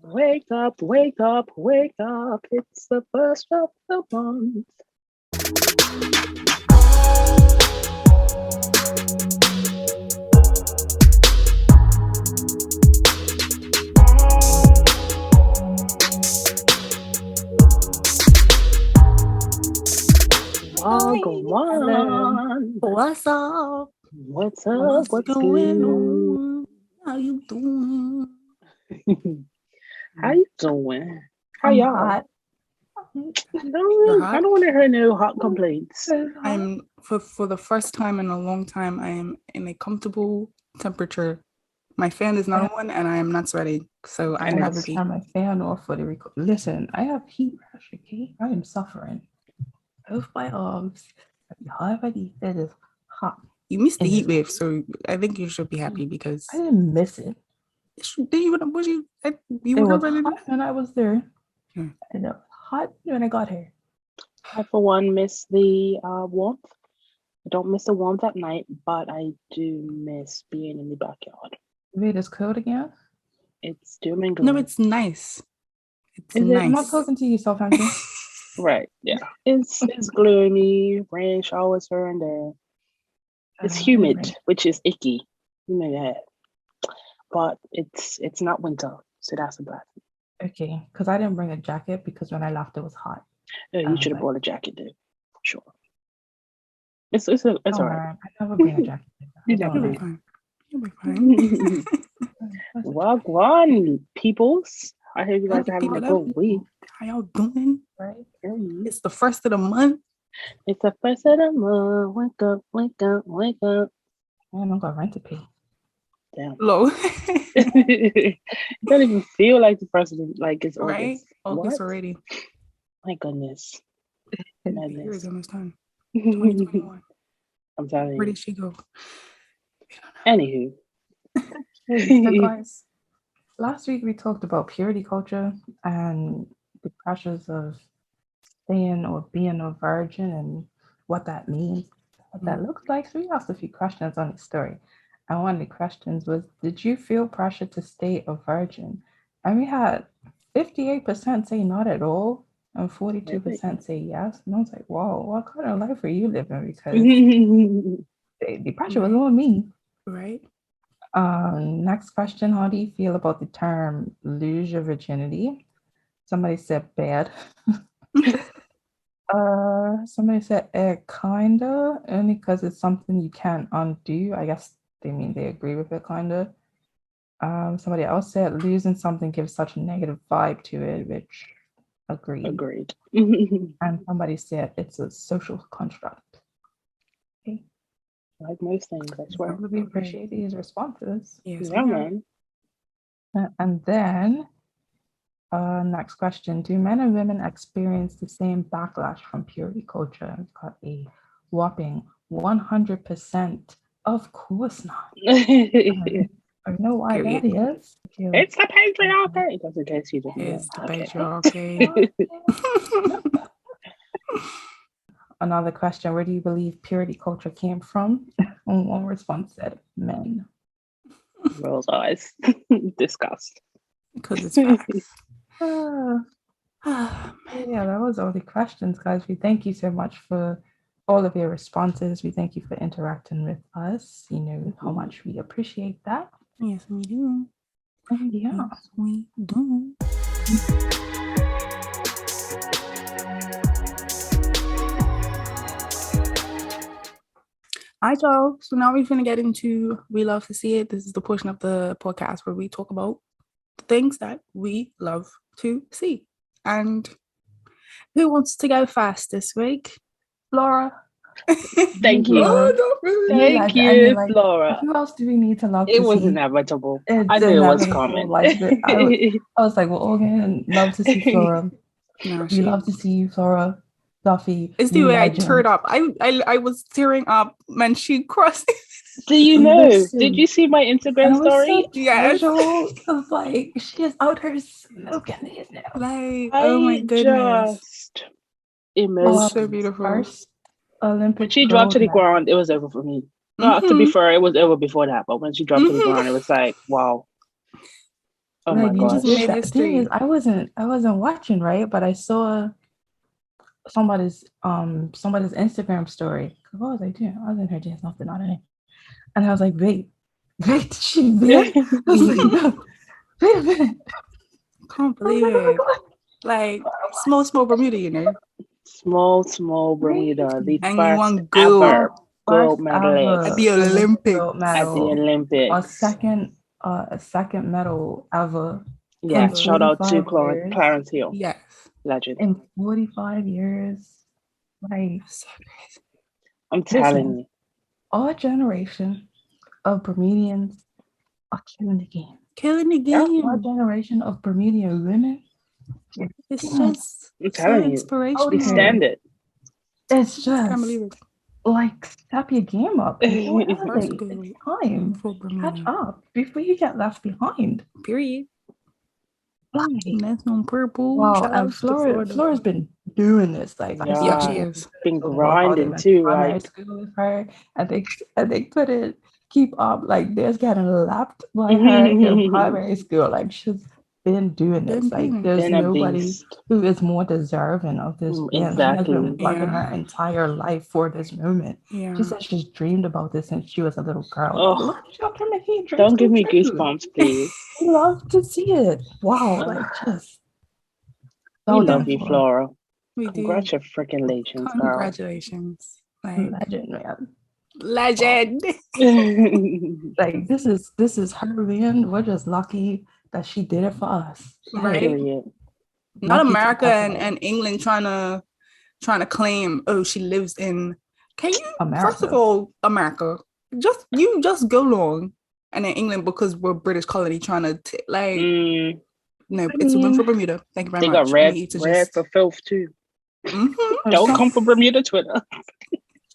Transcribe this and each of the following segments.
Wake up, wake up, wake up. It's the first of the month. Wagwan. What's up? What's up? What's going good? on? How you doing? How you doing? How I'm y'all? hot. No, I don't want to hear no hot complaints. I'm for the first time in a long time. I am in a comfortable temperature. My fan is not on, and I am not sweating. So I'm And happy. Turn my fan off for the record. Listen, I have heat rash. Okay, I am suffering. Both my arms. However, it is hot. You missed the It heat is wave, so I think you should be happy because I didn't miss it. you It were was really hot when I was there, Hmm. and it was hot when I got here. I, for one, miss the warmth. I don't miss the warmth at night, but I do miss being in the backyard. Wait, it's cold again? It's doom and gloom. No, it's nice. It's Is it? nice. I'm not talking to you, Southampton. Right, yeah. It's gloomy, rain showers here and there. It's humid, Right. which is icky. You know that. But it's not winter, so that's a blessing. Okay, because I didn't bring a jacket because when I left it was hot. You should have brought a jacket, dude. Sure. It's all right. I never bring a jacket. You You'll never be do. fine. You'll be fine. Wagwan, peoples. I hope you guys are having a good week. How y'all doing? Right? It's the first of the month. It's the first of the month. Wake up, wake up, wake up. Man, I'm gonna rent to pay. Damn. Low. It don't even feel like the first of the, like it's Right? August. August What? already. My goodness. Here Madness. is almost time. 2021. I'm telling Where you. did she go? Anywho. So guys, last week we talked about purity culture and the pressures of staying or being a virgin and what that means, what that looks like. So we asked a few questions on the story. And one of the questions was, did you feel pressure to stay a virgin? And we had 58% say not at all and 42% say yes. And I was like, wow, what kind of life are you living? Because the pressure was on me. Right? Next question, how do you feel about the term lose your virginity? Somebody said bad. Somebody said kinda, only because it's something you can't undo. I guess they mean they agree with it kinda. Somebody else said losing something gives such a negative vibe to it, which agreed. And somebody said it's a social construct. Okay. Like most things, I swear. We appreciate these responses. Yes, Yeah, man. And then next question, do men and women experience the same backlash from purity culture? It's got a whopping 100%. Of course not. I know why that is. It's the patriarchy. Just in case you didn't know. It's the patriarchy. Another question, where do you believe purity culture came from? And one response said men. Rolls eyes. Disgust. Because it's facts. Yeah, that was all the questions, guys. We thank you so much for all of your responses. We thank you for interacting with us. You know how much we appreciate that. Yes, we do. And yeah, Yes, we do. Hi, y'all. So now we're going to get into We Love to See It. This is the portion of the podcast where we talk about the things that we love to see. And who wants to go first this week? Laura? Thank you. Thank you, Laura. Who else do we need to love to see? It was inevitable. It's I knew it was coming. I was like, we're all going to love to see Flora. No, we love to see you, Flora. Duffy. It's the way I teared up. I was tearing up when she crossed. Do you know? Did you see my Instagram story? Yes. Of like, she is out here smoking these now. Like, oh my goodness. Just emotions. So beautiful. First Olympic. When she dropped to the ground, it was over for me. No, to be fair, it was over before that. But when she dropped to the ground, it was like, wow. Oh my Like, You just gosh. made the thing is, history. I wasn't watching, right? But I saw somebody's Instagram story. What was I doing? I was in her doing something on it. And I was like, wait, she win? I was like, no, wait a minute. Can't I was believe like, oh it. my God. Like small Bermuda, you know. Small Bermuda, the And you first won ever gold First gold medalist at the ever Olympic Olympics. gold at the medal, Olympics. a second medal ever in Yes, shout out to 45 years. Clarence Hill, Yes. legend. In 45 years, like, So crazy. I'm telling listen, you. our generation of Bermudians are killing the game. Killing the Yeah. Our game. generation of Bermudian women, It's damn, just I'm so telling you. The inspirational. standard. it's Can't just believe it. like step your game up, people. First Elevate. gold It's time. for Catch Bermuda. up before you get left behind. Period. Like, And that's on purple. wow, Shout and out to Florida. Flora's been doing this. Like, I Yeah, saw she Yeah, is. been while they grinding went to too. primary Like, school with her, and they couldn't keep up. Like, they're getting lapped by her in primary school. Like, she's been doing this. Been Like, doing it. there's been a nobody beast. who is more deserving of this win. She has been Exactly. working Yeah. her entire life for this moment. Yeah. She said she's dreamed about this since she was a little girl. Like, Oh, let children he dreams don't give come me true. goosebumps, please. We love to see it. Wow, like, just We so love you, thankful. Flora. We do. Congratulations, girl. Congratulations. Like Legend, man. legend. Like, this is her win. We're just lucky that she did it for us. Right. Period. Not Lucky to America have her. and England trying to claim, oh, she lives in. Can you first of America. all, America, just go along, and then England because we're British colony trying to Mm, no, I it's a win for mean, Bermuda. Thank you very they much. got We red need to red just for filth too. Mhm. Don't some- come for Bermuda Twitter.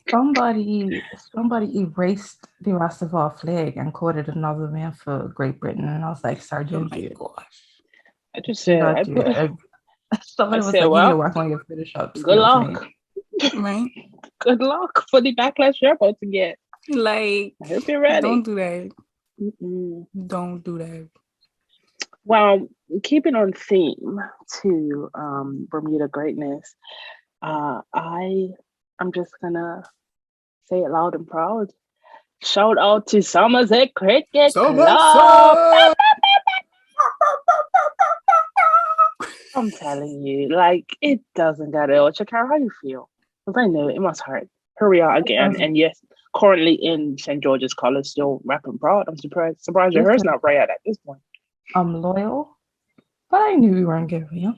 somebody erased the rest of our flag and quoted another man for Great Britain, and I was like, Oh Sergeant, my dude, gosh. I just do said, not do it. Somebody I was said, like, you need to well, work on your Photoshop good skills, luck. mate. Right? Good luck for the backlash you're about to get. Like, I hope you're ready. don't do that. Mm-mm. Don't do that. Well, keeping on theme to Bermuda greatness, I'm just gonna say it loud and proud. Shout out to Somerset Cricket Club. I'm telling you, like, it doesn't get ill. Chakara, how you feel? Because I know it must hurt. Here we are again, and yes, currently in St. George's College, still rapping proud. I'm surprised your hair's not red at this point. I'm loyal, but I knew we weren't giving you.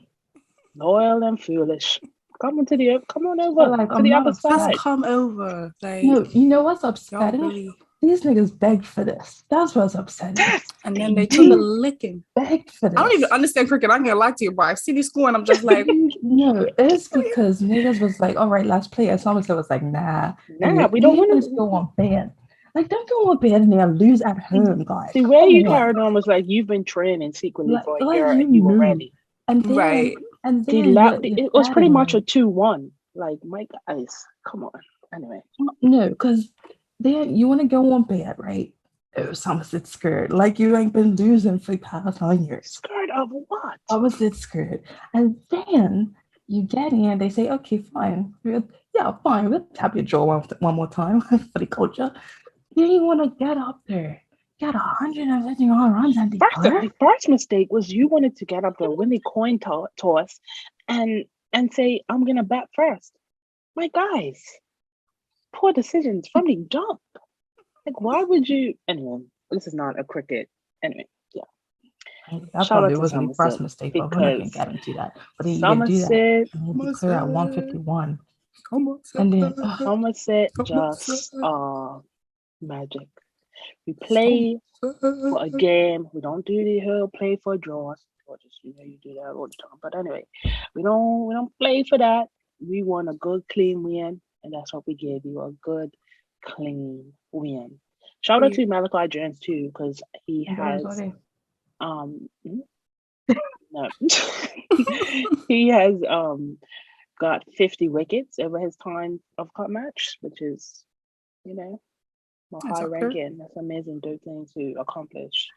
Loyal and foolish. Come on over But, like, to I'm the not other upset. side. Just come over. Like, No, you know what's y'all upsetting? really. These niggas begged for this. That's what's upsetting. And then they took a licking. Begged for this. I don't even understand cricket. I'm gonna lie to you, but I see this score and I'm just like, No, it's because niggas was like, all right, let's play. And Somerset was like, nah. We don't want to go on bed. Like, don't go on bed and then lose at home, guys. The way you carried on was like you've been training secretly for a year and you were ready. And then, right. and then it was pretty much a 2-1. Like, my guys, come on. Anyway. No, because then you want to go on bed, right? Oh, Somerset scared. Like, you ain't been losing for the past 9 years. Scared of what? Somerset scared. And then you get in, they say, okay, fine. Fine. We'll tap your jaw one more time for the culture. Then you want to get up there. Got 151 runs and the first mistake was you wanted to get up there, win the coin toss, and say, I'm gonna bat first. My guys, poor decisions from the jump. Like, why would you? Anyway, this is not a cricket. Anyway, yeah. That probably wasn't the first mistake, but we're not gonna get into that. But then you can do that. You need to clear at 151. And then Somerset just magic. We play for a game. We don't do the whole play for draws. Or just, you do that all the time. But anyway, we don't play for that. We want a good, clean win, and that's what we gave you, a good, clean win. Shout out to Malachi Jones too, because he has no, he has got 50 wickets over his time of cup match, which is, a high ranking. That's amazing thing to accomplish.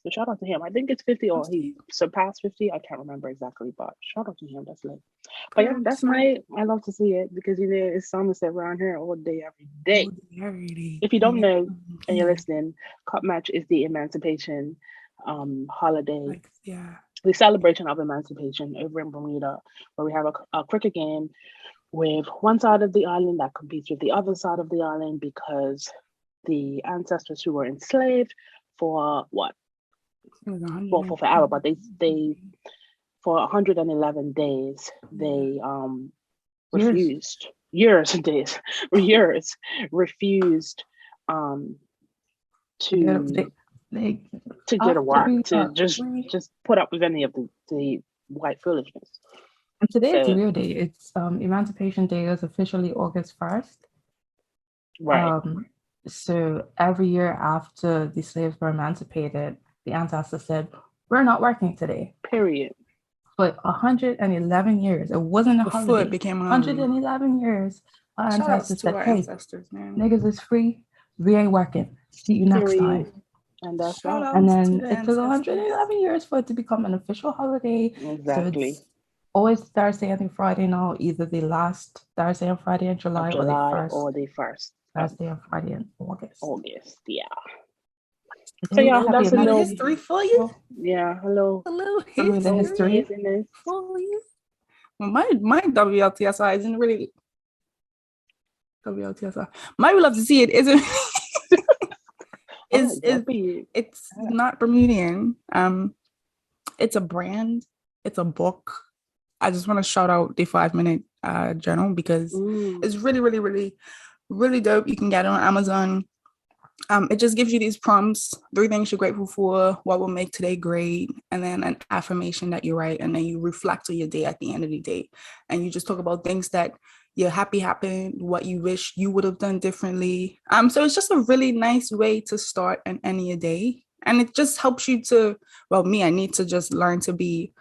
So shout out to him. I think it's 50 or he 50. surpassed 50. I can't remember exactly, but shout out to him. That's lit. But yeah, that's I love to see it because it's Somerset around here all day, every day. If you don't know and you're listening, Cup Match is the emancipation holiday. The celebration of emancipation over in Bermuda, where we have a cricket game with one side of the island that competes with the other side of the island because the ancestors who were enslaved for what? Well, for forever, but they for 111 days they refused refused to get a work, to just put up with any of the white foolishness. And today is the real day. It's Emancipation Day is officially August 1st. Right. So every year after the slaves were emancipated, the ancestors said, "We're not working today." Period. For 111 years, it wasn't a holiday. It became 111 years. Our ancestors said, "Hey, man. niggas is free. We ain't working. See you next time." And that's that. And then it took 111 years for it to become an official holiday. Exactly. So it's always Thursday and Friday now, either the last Thursday and Friday in July, or the first Thursday and Friday in August. Yeah. So yeah, that's a little history for you. Yeah, hello. History for you. Well, my WLTSI isn't really WLTSI. My We Love to See It isn't. It's not Bermudian. It's a brand. It's a book. I just want to shout out the 5-minute journal because it's really, really, really, really dope. You can get it on Amazon. It just gives you these prompts, 3 things you're grateful for, what will make today great, and then an affirmation that you write, and then you reflect on your day at the end of the day. And you just talk about things that you're happy happened, what you wish you would have done differently. So it's just a really nice way to start and end your day. And it just helps you to, I need to just learn to be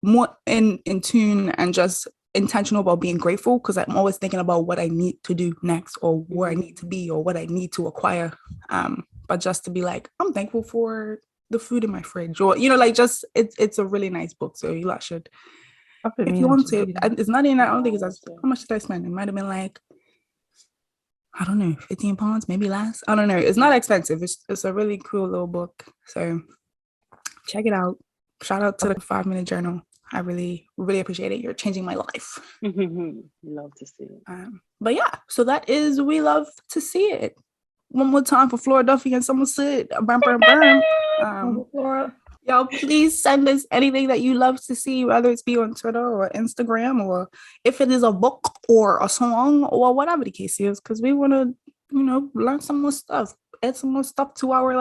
more in tune and just intentional about being grateful, because I'm always thinking about what I need to do next, or where I need to be, or what I need to acquire. But just to be like, I'm thankful for the food in my fridge, or just it's a really nice book. So you lot should, if you want to. It's not even, I don't think it's how much did I spend? It might have been like, I don't know, 15 pounds, maybe less. I don't know. It's not expensive. It's a really cool little book. So check it out. Shout out to the 5-minute journal. I really, really appreciate it. You're changing my life. Love to see it. But yeah, so that is We Love to See It. One more time for Flora Duffy and Somerset. Y'all, please send us anything that you love to see, whether it's be on Twitter or Instagram, or if it is a book or a song or whatever the case is, because we want to, learn some more stuff, add some more stuff to our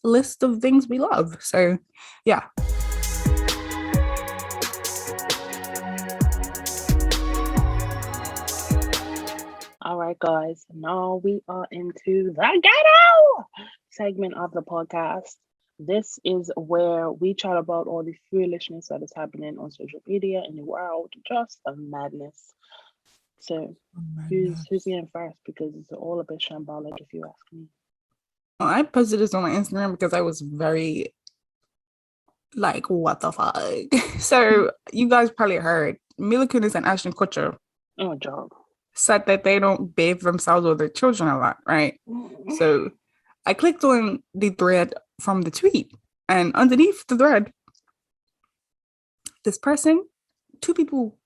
list of things we love. So yeah. All right, guys. Now we are into the ghetto segment of the podcast. This is where we chat about all the foolishness that is happening on social media in the world, just a madness. So, who's going first? Because it's all a bit shambolic, if you ask me. I posted this on my Instagram because I was very what the fuck? So you guys probably heard Mila Kunis and Ashton Kutcher. Oh, job. Said that they don't bathe themselves or their children a lot, right? So I clicked on the thread from the tweet, and underneath the thread, this person, 2 people,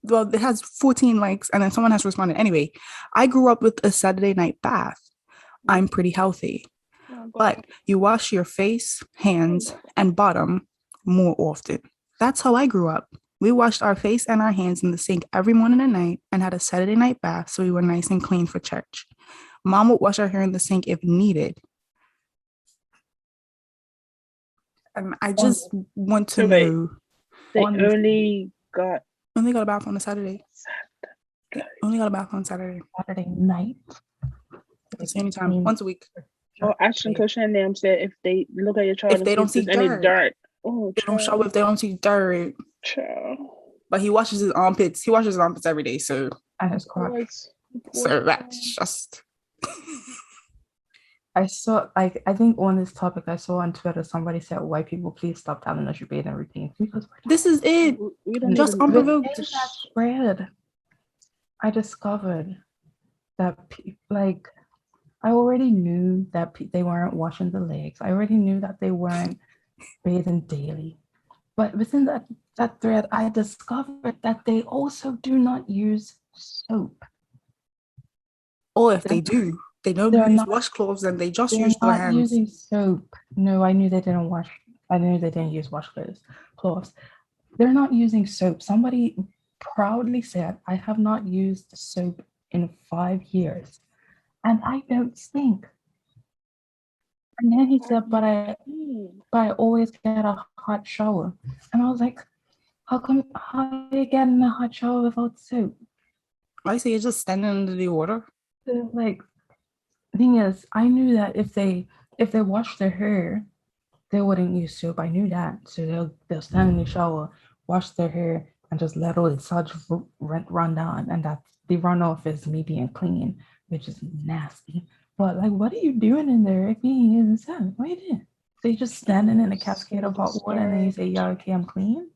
it has 14 likes, and then someone has responded. Anyway, I grew up with a Saturday night bath. I'm pretty healthy. But you wash your face, hands, and bottom more often. That's how I grew up. We washed our face and our hands in the sink every morning and night and had a Saturday night bath so we were nice and clean for church. Mom would wash our hair in the sink if needed. And I just want to know. They only got a bath on a Saturday. Only got a bath on Saturday night. At the same time, once a week. Oh, Ashton Kutcher and them said if they look at your child, if they don't see any dirt. Oh, they don't show if they don't see dirt. Child. But he washes his armpits. He washes his armpits every day, so. And his crotch. So that's just. I saw, like, I think on this topic, I saw on Twitter somebody said, "White people, please stop telling us your bathing routine." Because This is it. We don't Just even unprovoked. within that thread, I discovered that, like, I already knew that they weren't washing the legs. I already knew that they weren't bathing daily. But within that thread, I discovered that they also do not use soap. Or if they do, they don't They're use not- washcloths and they just They're use their not hands. using soap. No, I knew they didn't wash. I knew they didn't use washcloths. They're not using soap. Somebody proudly said, "I have not used soap in 5 years, and I don't stink." And then he said, "But I always get a hot shower." And I was like, how are you getting a hot shower without soap? I say you're just standing under the water. So, like, thing is, I knew that if they wash their hair, they wouldn't use soap. I knew that. So they'll stand in the shower, wash their hair, and just let all the suds run down. And that the runoff is me being clean, which is nasty. But, like, what are you doing in there if you ain't using soap? What are you doing? So you're just standing in a cascade of hot water and then you say, "Yeah, okay, I'm clean."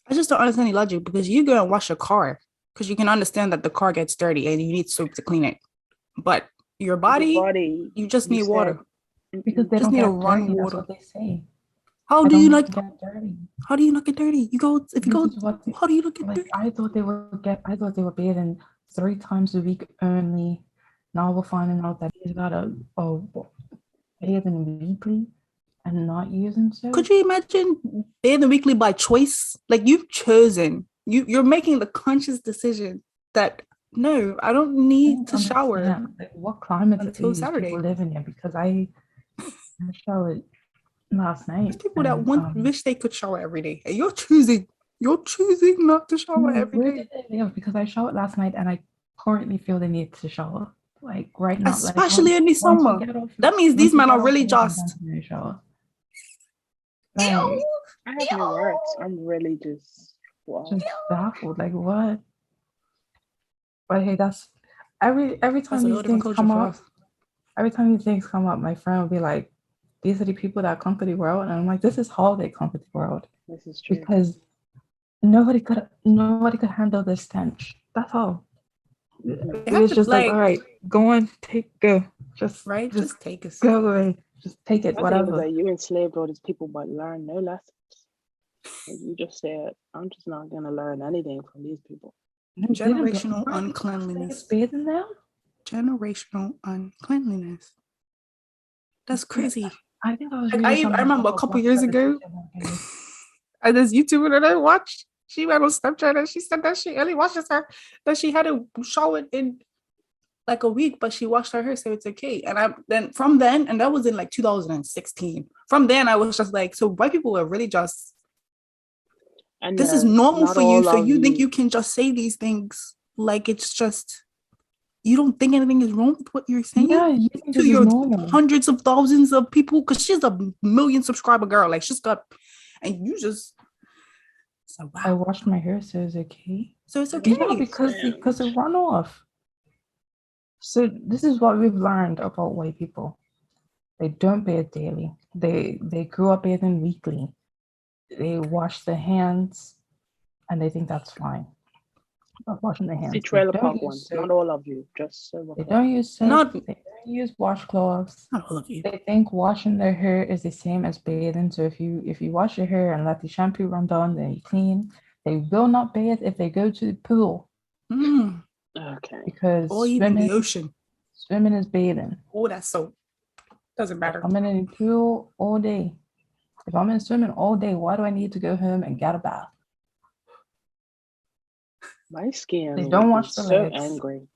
I just don't understand the logic, because you go and wash a car because you can understand that the car gets dirty and you need soap to clean it. But your body, you just need water. Because they just don't need to get run dirty. That's water. what they say. How I do you don't not get dirty? How do you not get dirty? You go if you This go. is what How do you not get like dirty? I thought they would bathing 3 times a week only. Now we're finding out that he's got a bathing weekly and not using soap. Could you imagine bathing weekly by choice? Like, you've chosen. You're making the conscious decision that no, I don't need to shower Like, what climate do until these Saturday. people live in? Because I showered last night. There's people that wish they could shower every day, and you're choosing not to shower every day. Where did they live? Because I showered last night and I currently feel the need to shower. Like, right now. Especially in the summer. That means these men are really just. Like, I have no words. I'm really just baffled. Like, what? But hey, that's every time these things come up. Every time these things come up, my friend will be like, "These are the people that conquer the world," and I'm like, "This is how they conquer the world." This is true. Because nobody could handle the stench. That's all. It was just like, all right, go on, go. Just take it. Go away. Just take it, whatever. That you enslaved all these people, but learn no lessons. And you just said, "I'm just not gonna learn anything from these people." Generational uncleanliness. Bathing now? Generational uncleanliness. That's crazy. I think I was. I remember a couple years ago, and this YouTuber that I watched, she went on Snapchat and she said that she only washes her, that she had a shower in like a week, but she washed her hair, so it's okay. And and that was in like 2016. From then, I was just like, so white people are really just. And this is normal for you, so you think you can just say these things like it's just. You don't think anything is wrong with what you're saying? Yeah, you think to your hundreds of thousands of people, because she's a 1 million subscriber girl. Like, she's got, and you just. So wow. I washed my hair, so it's okay. So it's okay. Yeah, because it run off. So this is what we've learned about white people. They don't bathe daily. They grew up bathing weekly. They wash their hands, and they think that's fine. Not washing their hands. The trailer park ones, not all of you. Just they don't use soap. They don't use washcloths. Not all of you. They think washing their hair is the same as bathing. So if you wash your hair and let the shampoo run down, then you clean. They will not bathe if they go to the pool. Okay. Because or even the ocean. Swimming is bathing. Oh, that's soap. Doesn't matter. I'm in the pool all day. If I'm in swimming all day, why do I need to go home and get a bath? My skin they don't wash the so legs. Angry.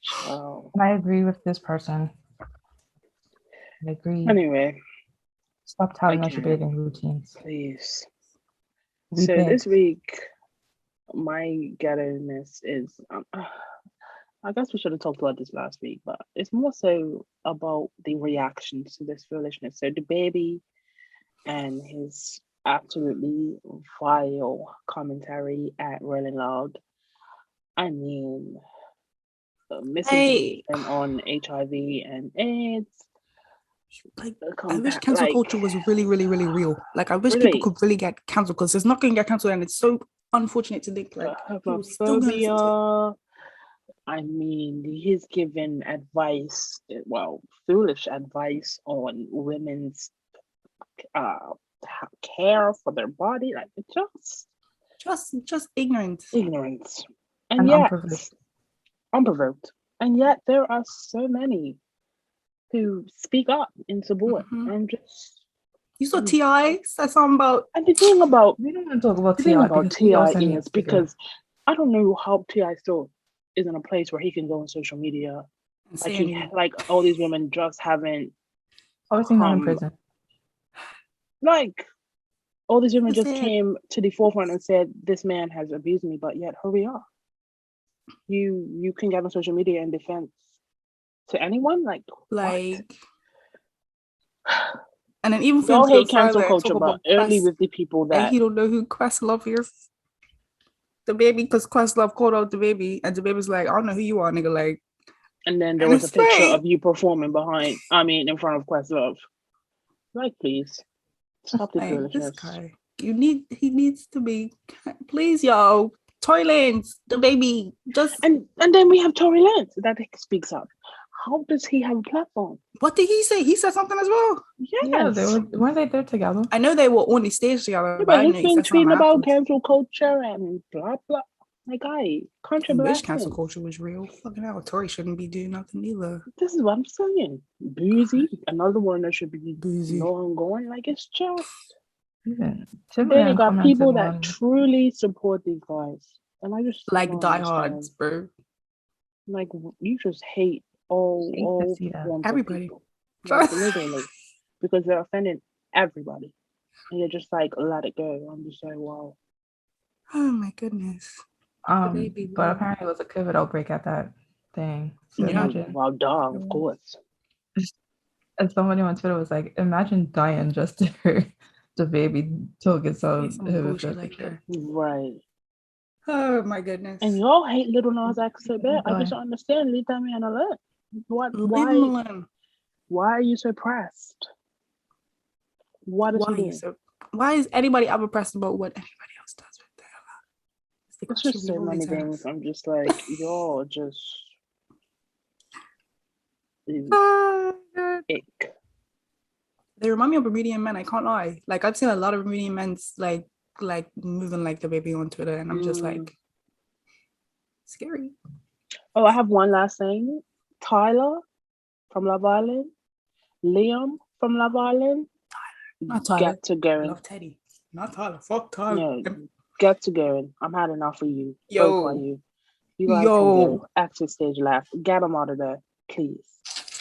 Child. And I agree with this person. I agree. Anyway. Stop telling us your bathing routines. Please. This week, my ghetto-ness is... I guess we should have talked about this last week, but it's more so about the reactions to this foolishness. So the baby and his absolutely vile commentary at Rolling Loud. I mean, misinformation on HIV and AIDS. Like, I wish cancel culture was really, really, really real. Like, I wish people could really get cancelled, because it's not going to get cancelled, and it's so unfortunate to think like people still going to listen to it. I mean, he's given advice, foolish advice on women's care for their body, like just ignorance, and yet unprovoked, and yet there are so many who speak up in support. And just you saw T.I. said something about, and the thing about we don't want to talk about T.I. is because I don't know how T.I. still is in a place where he can go on social media, like all these women just haven't. Obviously not in prison. Like all these women just came to the forefront and said, "This man has abused me," but yet here we are. You can get on social media in defense to anyone, like. And then even y'all hate cancel culture, but only with the people that. And he don't know who Questlove is. The baby, because Questlove called out the baby, and the baby's like, "I don't know who you are, nigga." Like, and then there was a picture of you performing in front of Questlove. Like, please stop the foolishness. This guy, he needs to be. Please, yo, Tory Lanez, the baby, just and then we have Tory Lanez that speaks up. How does he have a platform? What did he say? He said something as well. Yes. Yeah, weren't they there together? I know they were on the stage together. Yeah, but he's been tweeting about cancel culture and blah blah. Like, I wish cancel culture was real. Fucking hell, Tory shouldn't be doing nothing either. This is what I'm saying. Boozy, another one that should be boozy. Going. Like, it's just. Yeah. Then you got people that truly support these guys, and I just like diehards, bro. Like, you just hate all everybody, like, literally, because they're offending everybody, and you're just like, let it go. I'm just like, wow. Oh my goodness. But apparently it was a COVID outbreak at that thing. So imagine. Well, duh, of course. And somebody on Twitter was like, imagine dying just to the baby took itself. Right. Oh my goodness. And y'all hate Little Nas X so bad. I just don't understand. Leave that man alone. Why are you so pressed? Why is anybody ever pressed about what anybody else does with their life? It's just so many things. I'm just like, y'all just ick. They remind me of Bermudian men, I can't lie. Like, I've seen a lot of Bermudian men like moving like the baby on Twitter, and I'm just like, scary. Oh, I have one last thing. Tyler from Love Island, Liam from Love Island. Not Tyler. Get to going. Love Teddy. Not Tyler. Fuck Tyler. No, get to going. I'm had enough of you. Yo. Both of you. You guys can go. Exit stage left. Get them out of there, please.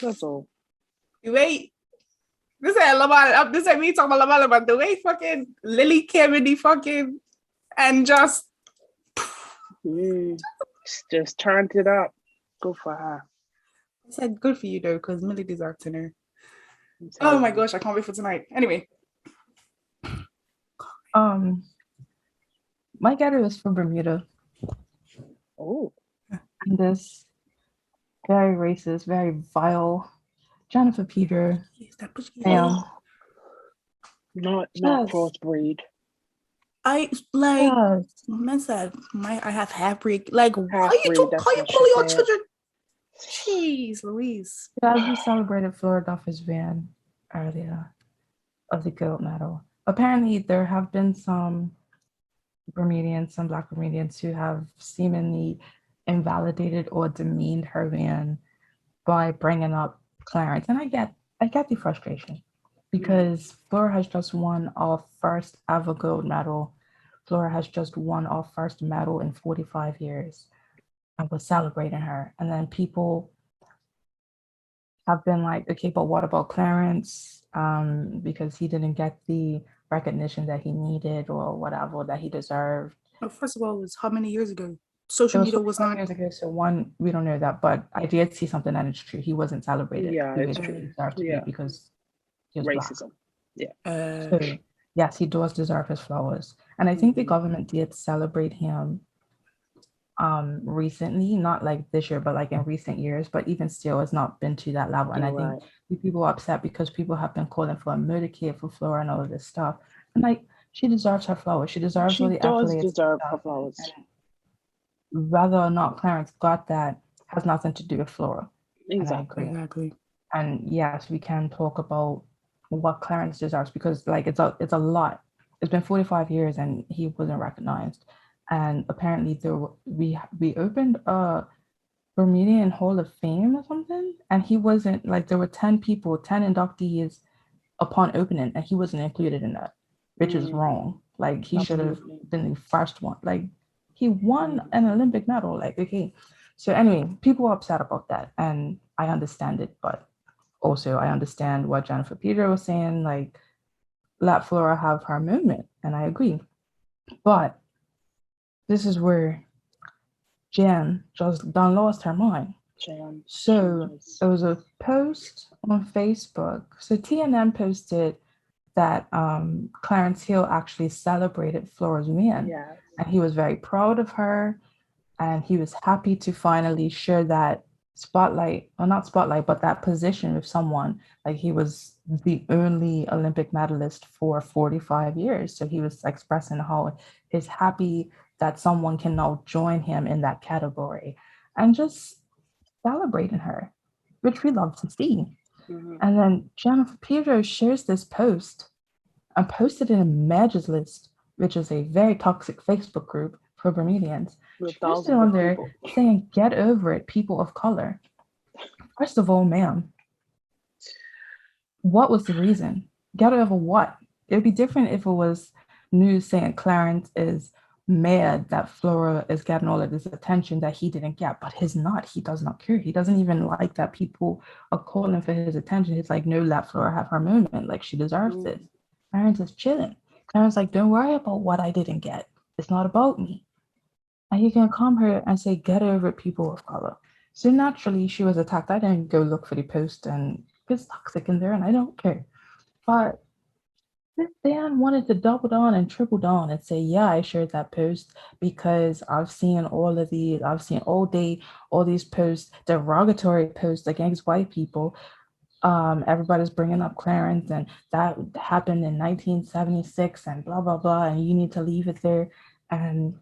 That's all. Wait. This ain't Love Island. This ain't me talking about Love Island, but the way fucking Lily came in the fucking and just turned it up. Good for her. I said good for you though, because Millie deserves to know. Oh my gosh, I can't wait for tonight. Anyway. My getter is from Bermuda. Oh. And this very racist, very vile Jennifer Peter. Not crossbreed. I like men said I have half breed. Like, how you bully your children? Jeez, Louise. As we celebrated Philadelphia's van earlier of the gold medal, apparently there have been some Black Bermudians who have seemingly invalidated or demeaned her van by bringing up Clarence, and I get the frustration because Flora has just won our first ever gold medal. Flora has just won our first medal in 45 years, and we're celebrating her. And then people have been like, okay, but what about Clarence? Because he didn't get the recognition that he needed or whatever that he deserved. Well, first of all, it was how many years ago? Social media was not years ago, so one, we don't know that, but I did see something that is true. He wasn't celebrated. Yeah, it's true. Because he was racism. Black. Yeah. So, yes, he does deserve his flowers, and I think the government did celebrate him recently, not like this year, but like in recent years, but even still it's not been to that level. And I think people are upset because people have been calling for a murder kid for Flora and all of this stuff. And like, she deserves her flowers. She deserves all the accolades. She deserve her flowers. And whether or not Clarence got that has nothing to do with Flora. Exactly. And yes, we can talk about what Clarence deserves, because like it's a lot. It's been 45 years and he wasn't recognized. And apparently we opened a Bermudian Hall of Fame or something, and he wasn't, like, there were 10 people, 10 inductees upon opening, and he wasn't included in that, which is wrong. Like, he should have been the first one. Like, he won an Olympic medal. Like, okay. So anyway, people are upset about that, and I understand it, but also I understand what Jennifer Peter was saying, like, let Flora have her moment, and I agree. But this is where Jen just done lost her mind. So it was a post on Facebook. So TNN posted that Clarence Hill actually celebrated Flora's win, and he was very proud of her, and he was happy to finally share that spotlight, or not spotlight, but that position with someone. Like, he was the only Olympic medalist for 45 years, so he was expressing how he's happy that someone can now join him in that category, and just celebrating her, which we love to see. And then Jennifer Pedro shares this post and posted it in Madge's List, which is a very toxic Facebook group for Bermudians. She posted on there saying, "Get over it, people of color." First of all, ma'am, what was the reason? Get over what? It would be different if it was news saying Clarence is mad that Flora is getting all of this attention that he didn't get, but he's not. He does not care. He doesn't even like that people are calling for his attention. He's like, no, let Flora have her moment. Like, she deserves this. Clarence is chilling. Clarence like, don't worry about what I didn't get. It's not about me. And you can come here and say, get over it, people of color. So naturally, she was attacked. I didn't go look for the post, and it's toxic in there, and I don't care. But this Dan wanted to double down and triple down and say, yeah, I shared that post because I've seen all day, all these posts, derogatory posts against white people. Everybody's bringing up Clarence, and that happened in 1976 and blah, blah, blah, and you need to leave it there. And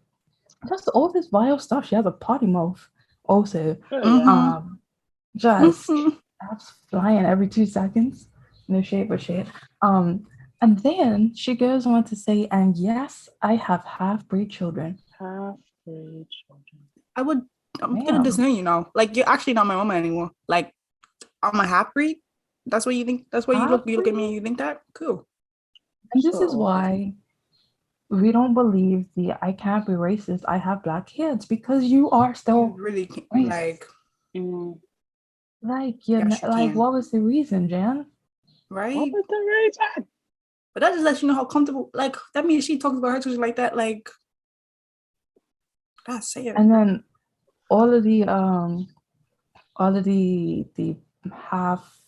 just all this vile stuff. She has a potty mouth also. Just that's flying every 2 seconds. No shade, but shade. And then she goes on to say, and yes, I have half-breed children. Half-breed children. I'm gonna disown you now. Like, you're actually not my mama anymore. Like, I'm a half-breed. That's what you think. That's what you look at me and you think that? Cool. And this is why we don't believe the I can't be racist, I have black kids, because you are still really racist. Like what was the reason, Jan? Right? What was the reason? But that just lets you know how comfortable, like, that means she talks about her children like that, like, that's it. And then all of the half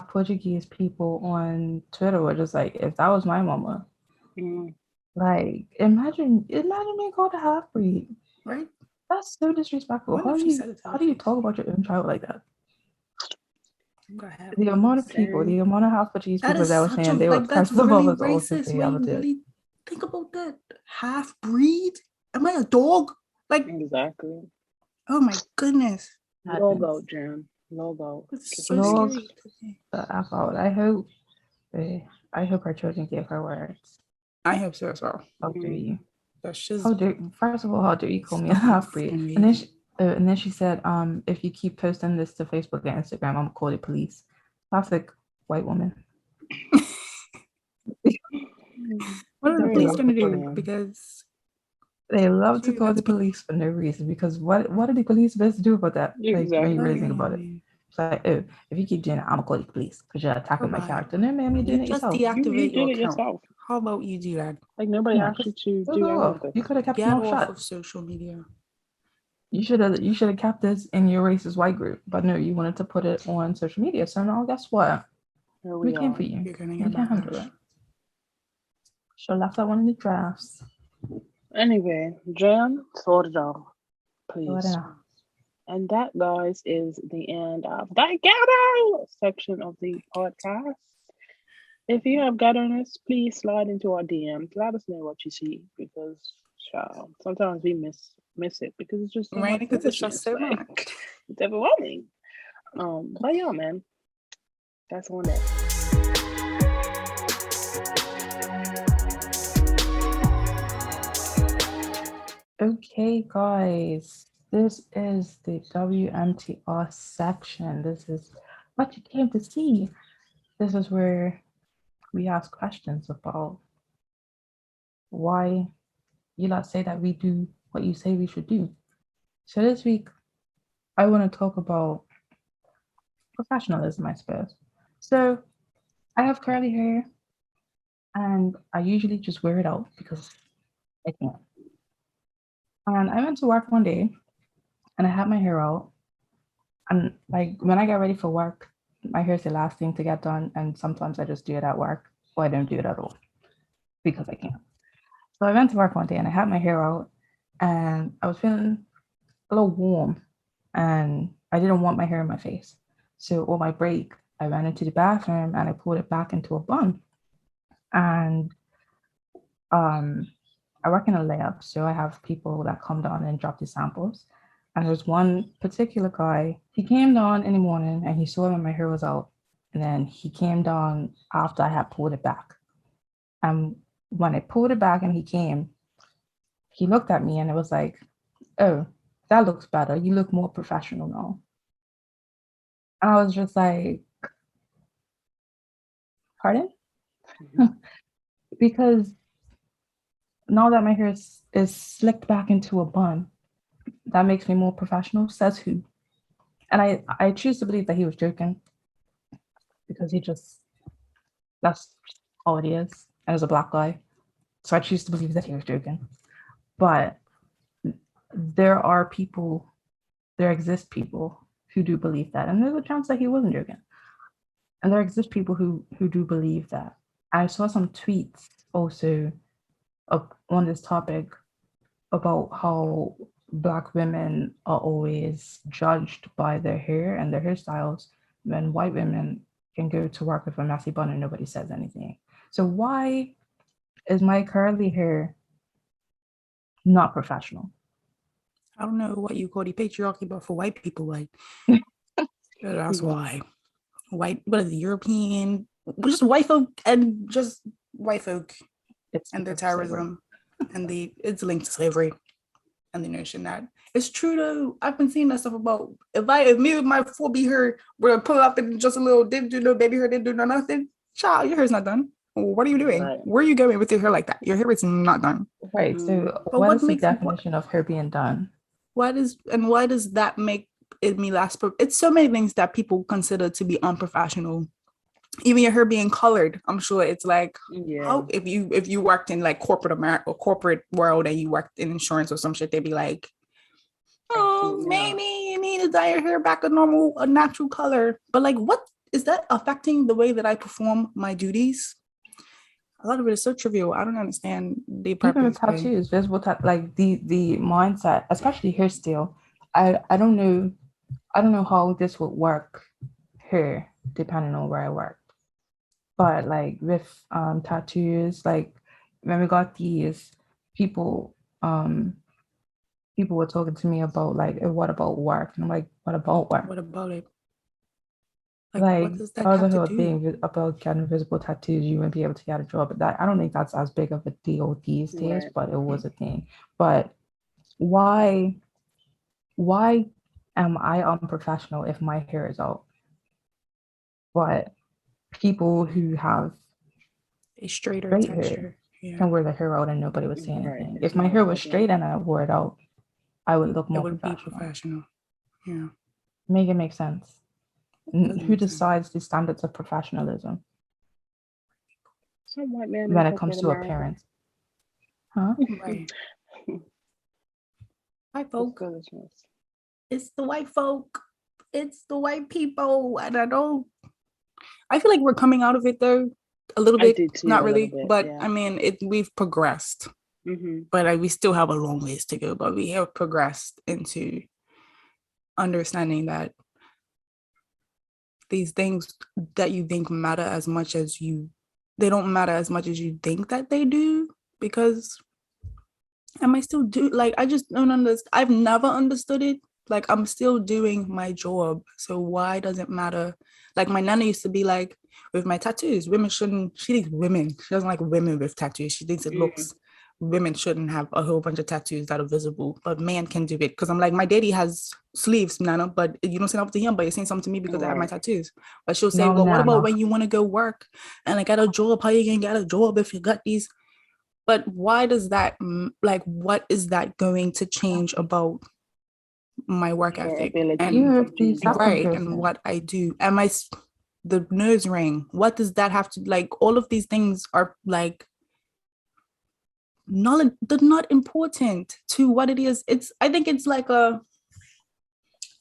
Portuguese people on Twitter were just like, if that was my mama, like, imagine being called a half-breed. Right? That's so disrespectful. How do you talk about your own child like that? The amount of people, the amount of half Portuguese people that were saying they were pressed above us all since they ever did. Think about that. Half-breed? Am I a dog? Like, exactly. Oh my goodness. Logo, Jim. Logo. It's so scary. I hope our children give her words. I hope so as well. How dare you? First of all, how dare you call me a half-breed? And then she said, if you keep posting this to Facebook and Instagram, I'm gonna call the police. Classic white woman. What are the police gonna do? Because they love to call the police for no reason. Because what are the police supposed to do about that? Exactly. Like, when you really think about it. It's like, oh, if you keep doing it, I'm gonna call the police because you're attacking my character. No, ma'am, you're doing it yourself. Deactivate your account. Yourself. How about you do that? Like, nobody asked you to do anything. You could have kept them off of social media. You should have kept this in your racist white group, but no, you wanted to put it on social media. So now, guess what? We came for you. You're gonna get handle it. Should have left that one in the drafts. Anyway, Jan, sort it out, So I please. don't know. And that, guys, is the end of the ghetto section of the podcast. If you have gatherness, please slide into our DMs. Let us know what you see because sometimes we miss it because it's just so Right? much Because it's just foolishness. so Like much. it's overwhelming. But yeah, man, that's on that. Okay, guys, this is the WMTR section. This is what you came to see. This is where we ask questions about why you lot say that we do what you say we should do. So this week, I want to talk about professionalism, I suppose. So I have curly hair, and I usually just wear it out because I can't. And I went to work one day, and I had my hair out, and like when I get ready for work, my hair is the last thing to get done, and sometimes I just do it at work, or I don't do it at all because I can't. So I went to work one day, and I had my hair out, and I was feeling a little warm, and I didn't want my hair in my face. So on my break, I ran into the bathroom and I pulled it back into a bun. And I work in a lab, so I have people that come down and drop the samples. And there's one particular guy, he came down in the morning and he saw when my hair was out. And then he came down after I had pulled it back. And when I pulled it back and he came, he looked at me and it was like, oh, that looks better. You look more professional now. And I was just like, pardon? Because now that my hair is slicked back into a bun, that makes me more professional. Says who? And I choose to believe that he was joking because that's all it is. And as a black guy. So I choose to believe that he was joking. But there exist people who do believe that. And there's a chance that he wasn't joking. And there exist people who do believe that. I saw some tweets also on this topic about how Black women are always judged by their hair and their hairstyles when white women can go to work with a messy bun and nobody says anything. So why is my curly hair not professional? I don't know what you call the patriarchy, but for white people, like, that's why. White, what is it, European, just white folk and just white folk It's and their because of slavery. terrorism and it's linked to slavery and the notion that it's true though. I've been seeing that stuff about if me with my 4B hair were to pull up and just a little didn't do no baby hair, didn't do no nothing, child, your hair's not done. What are you doing? Right. Where are you going with your hair like that? Your hair is not done. Right. So But what what is the makes definition of her being done? why does that make it me last? It's so many things that people consider to be unprofessional. Even your hair being colored, I'm sure it's like, how if you worked in like corporate America or corporate world and you worked in insurance or some shit, they'd be like, oh, maybe you need to dye your hair back a natural color. But like, what is that affecting the way that I perform my duties? A lot of it is so trivial. I don't understand the purpose. Even with tattoos, visible like the mindset, especially hairstyle. I don't know how this would work here, depending on where I work. But like with tattoos, like when we got these, people were talking to me about like, what about work? And I'm like, what about work? What about it? Like what does that how's have the to whole do? thing about getting visible tattoos? You wouldn't be able to get a job. But that, I don't think that's as big of a deal these days, Right. but it was a thing. But why am I unprofessional if my hair is out? But people who have A straighter straight texture. hair can wear their hair out and nobody would say Right. anything. It's If my not a hair was problem. straight and I wore it out, I would look It more would be professional. professional. Yeah. Make it make sense. Doesn't Who make sense. decides the standards of professionalism Some white man in when it corporate comes to America. appearance? Huh? Right. White It's folk. foolishness. It's the white folk. It's the white people. And I feel like we're coming out of it though. A little I bit. did too, Not a really. little bit, But yeah. I mean we've progressed. but like, we still have a long ways to go, but we have progressed into understanding that these things that you think matter as much as they don't matter as much as you think that they do, because I might still do, like, I just don't understand. I've never understood it. Like, I'm still doing my job, so why does it matter? Like, my nana used to be like, with my tattoos, she doesn't like women with tattoos. She thinks it looks, women shouldn't have a whole bunch of tattoos that are visible, but man can do it. Because I'm like, my daddy has sleeves, nana, but you don't say nothing to him, but you're saying something to me because I have my tattoos. But she'll say, well, what about when you want to go work and like get a job? How you gonna get a job if you got these? But why does that, like, what is that going to change about my work ethic and what I do? And the nose ring, what does that have to, like, all of these things are like they're not important to what it is. I think it's like I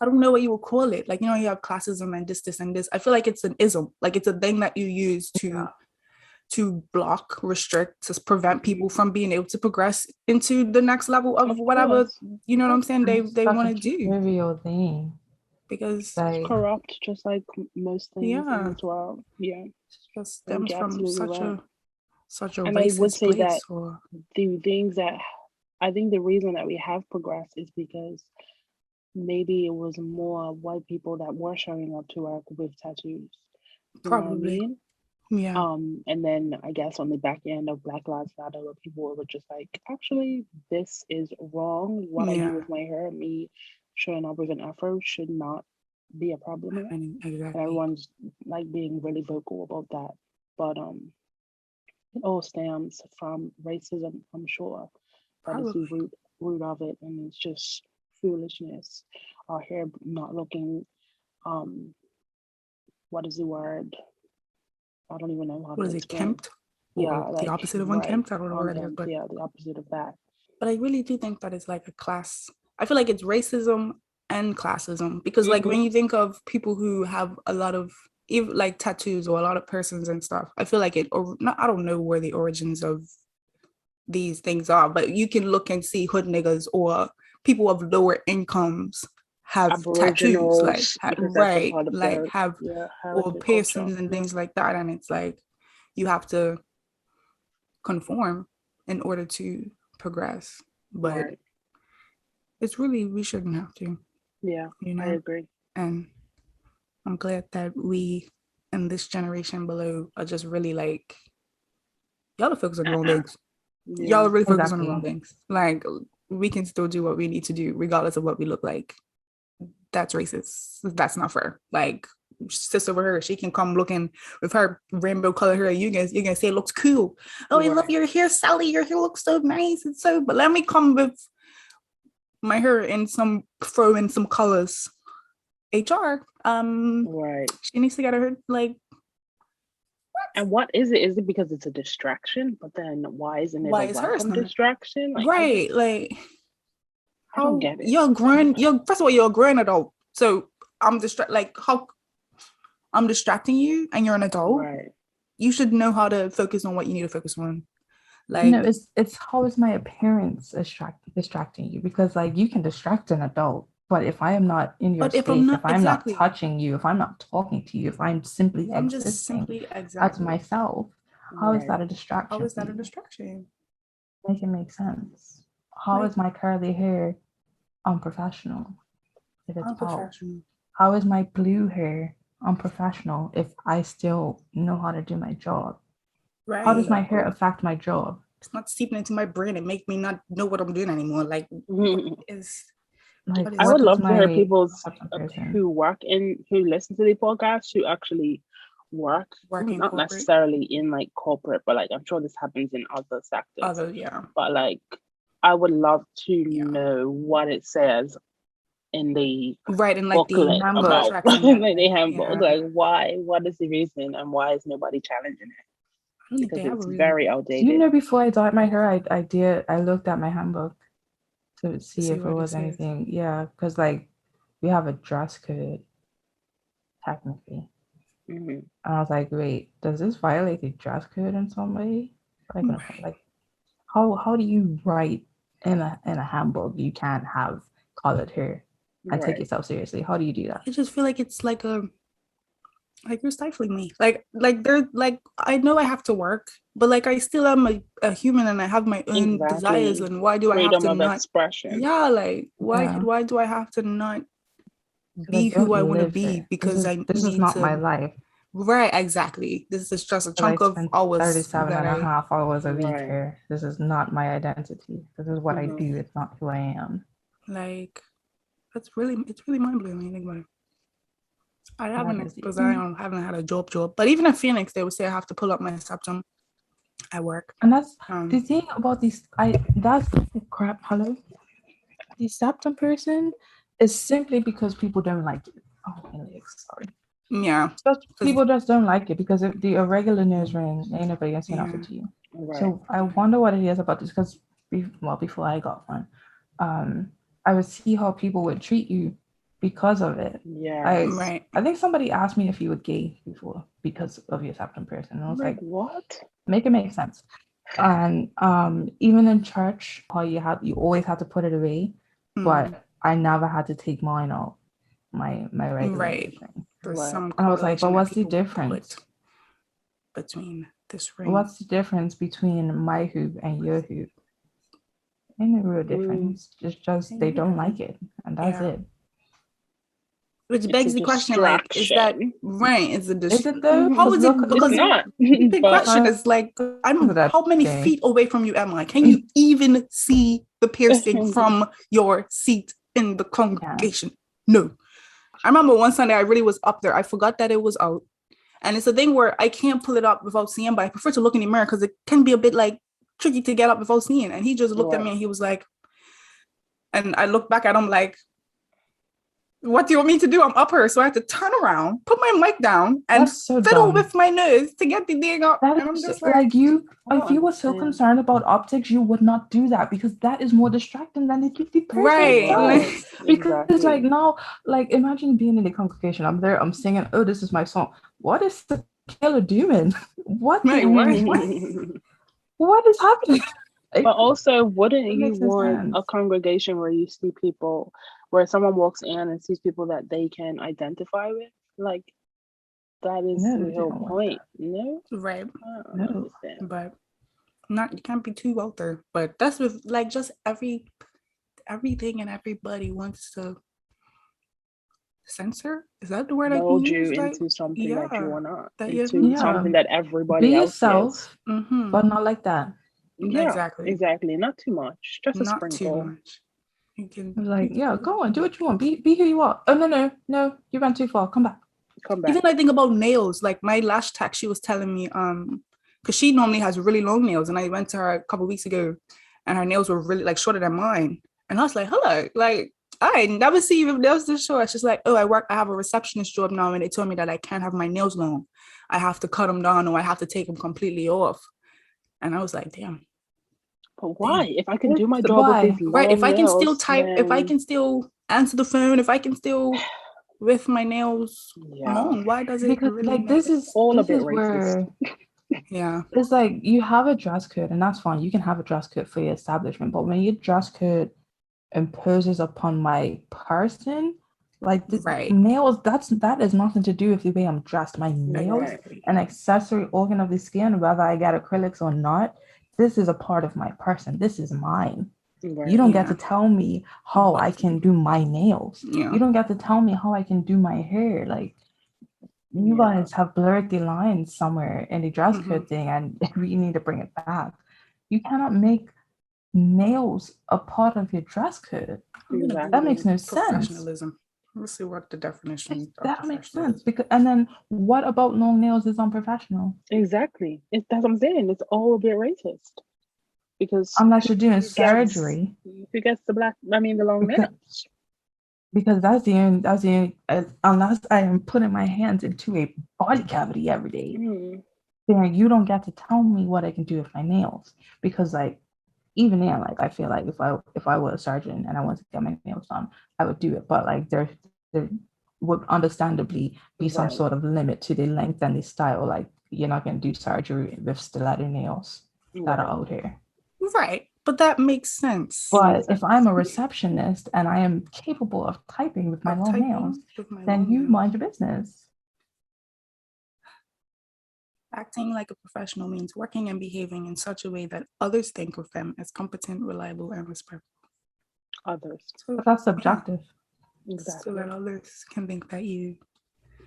don't know what you would call it. Like, you know, you have classism and this and this. I feel like it's an ism. Like, it's a thing that you use to block, restrict, to prevent people from being able to progress into the next level of whatever, you know what I'm saying, they want to do. Trivial thing. Because it's corrupt, just like most things in this world. Yeah. It just stems from such a and racist I would say place. That the things that I think the reason that we have progressed is because maybe it was more white people that were showing up to work with tattoos. Probably. Yeah. And then I guess on the back end of Black Lives Matter, where people were just like, actually, this is wrong. What I do with my hair, me showing up with an afro should not be a problem. Exactly. And everyone's like being really vocal about that. But it all stems from racism, I'm sure. That is the root of it, and it's just foolishness. Our hair not looking, what is the word? I don't even know how to explain. What is it, kempt? Yeah, like the opposite of unkempt? I don't know what it is, but yeah, the opposite of that. But I really do think that it's like a class. I feel like it's racism and classism, because like when you think of people who have a lot of like tattoos or a lot of persons and stuff, I feel like I don't know where the origins of these things are, but you can look and see hood niggas or people of lower incomes have tattoos, like or piercings and things like that, and it's like you have to conform in order to progress, but it's really, we shouldn't have to. Yeah, you know? I agree. And I'm glad that we in this generation below are just really like, y'all are focused on the wrong things. Y'all are really focused on the wrong things. Like, we can still do what we need to do regardless of what we look like. That's racist. That's not fair. Like, sis over her, she can come looking with her rainbow color hair. You can say it looks cool. Oh, I love your hair, Sally. Your hair looks so nice. It's so, but let me come with my hair in throw in some colors. HR. She needs to get her like. And what is it? Is it because it's a distraction? But then why isn't it a welcome distraction? Like, right, like. I don't get it. You're first of all, you're a grown adult. So I'm I'm distracting you and you're an adult. Right. You should know how to focus on what you need to focus on. Like, no, it's how is my appearance distracting you? Because like you can distract an adult, but if I am not in your space, if I'm not touching you, if I'm not talking to you, if I'm simply existing as myself, how is that a distraction? How is that a distraction? Make it make sense. How is my curly hair unprofessional if it's unprofessional? How is my blue hair unprofessional if I still know how to do my job? Right. How does my hair affect my job? It's not seeping into my brain and make me not know what I'm doing anymore. Like, I would love to hear people who listen to the podcast who actually work not necessarily in like corporate, but like I'm sure this happens in other sectors. But like I would love to know what it says in the in like the handbook about the handbook. Like what is the reason and why is nobody challenging it? Because it's very outdated. You know, before I dyed my hair, I looked at my handbook to see if it was anything. Yeah, because like we have a dress code technically. And I was like, wait, does this violate the dress code in some way? Like How do you write in a handbook you can't have colored hair and take yourself seriously? How do you do that? I just feel like it's like you're stifling me. Like they're like, I know I have to work, but like I still am a human and I have my own desires. And why do I have to not? Expression. Yeah, like why do I have to not be who I want to be because this is not my life. Right, exactly. This is just a chunk of hours. 37 and a half hours a week here. This is not my identity. This is what I do. It's not who I am. Like, it's really mind blowing when you think about it. I haven't had a job, but even in Phoenix, they would say I have to pull up my septum at work. And that's the thing about these. That's crap. Hello, the septum person is simply because people don't like it. Oh, my legs, sorry. Yeah, people just don't like it because if the irregular nose ring, ain't nobody gonna stand up to you. Right. So I wonder what it is about this because before I got one, I would see how people would treat you because of it. Yeah, I think somebody asked me if you were gay before because of your septum person, and I was like, what? Make it make sense. And even in church, how you always have to put it away, but I never had to take mine off. My regular ring. And I was like, but what's the difference between this ring? What's the difference between my hoop and your hoop? Ain't a real difference. It's just they don't like it, and that's it. Which begs the question, like, is that right? Is it Is it though? How is it? Because it's not. The question is like, how many feet away from you am I? Can you even see the piercing from your seat in the congregation? No. I remember one Sunday I really was up there. I forgot that it was out. And it's a thing where I can't pull it up without seeing, but I prefer to look in the mirror because it can be a bit like tricky to get up without seeing. And he just looked at me and he was like, and I looked back at him like, what do you want me to do? I'm up here. So I had to turn around, put my mic down and fiddle with my nose to get the thing up. And I'm just like you, if you were so concerned about optics, you would not do that because that is more distracting than the person. Right. Because it's like now, like imagine being in the congregation. I'm there, I'm singing, oh, this is my song. What is Sakaéla doing? What is happening? But also, wouldn't you want a congregation where you see people, where someone walks in and sees people that they can identify with? Like, that is the whole point, Right. No. But you can't be too out there. But that's with like just everything and everybody wants to censor. Is that the word I can use? Into something that you are not. Something that everybody else yourself, but not like that. Yeah, exactly. Not too much. Just a sprinkle. Too much. You can go on, do what you want. Be who you are. Oh no, you ran too far. Come back. Even I think about nails. Like my lash tech, she was telling me, because she normally has really long nails, and I went to her a couple of weeks ago, and her nails were really like shorter than mine. And I was like, hello, like I never see you with nails this short. She's like, oh, I have a receptionist job now, and they told me that I can't have my nails long. I have to cut them down, or I have to take them completely off. And I was like, damn. But why? If I can do my job with these if I can nails, still type, if I can still answer the phone, if I can still with my nails long, why does it because really like this is all this a bit is racist? Where it's like you have a dress code and that's fine. You can have a dress code for your establishment, but when your dress code imposes upon my person, like the nails, that is nothing to do with the way I'm dressed. My nails, an accessory organ of the skin, whether I get acrylics or not, this is a part of my person. This is mine. You don't get to tell me how I can do my nails. You don't get to tell me how I can do my hair. Like you guys have blurred the lines somewhere in the dress code thing, and we need to bring it back. You cannot make nails a part of your dress code. That makes no sense. Professionalism. Let's see what the definition is. That makes sense. And then what about long nails is unprofessional? Exactly. That's what I'm saying. It's all a bit racist. Because unless you're doing surgery. Who gets the long nails? Because that's the only unless I am putting my hands into a body cavity every day, then you don't get to tell me what I can do with my nails. Because like even then, like I feel like if I were a surgeon and I wanted to get my nails done, I would do it. But like there would understandably be some sort of limit to the length and the style. Like you're not going to do surgery with stiletto nails that are out here. Right. But that makes sense. But if I'm a receptionist and I am capable of typing with my long nails, then you mind your business. Acting like a professional means working and behaving in such a way that others think of them as competent, reliable, and respectful. Others. But that's subjective. Exactly. So that others can think that you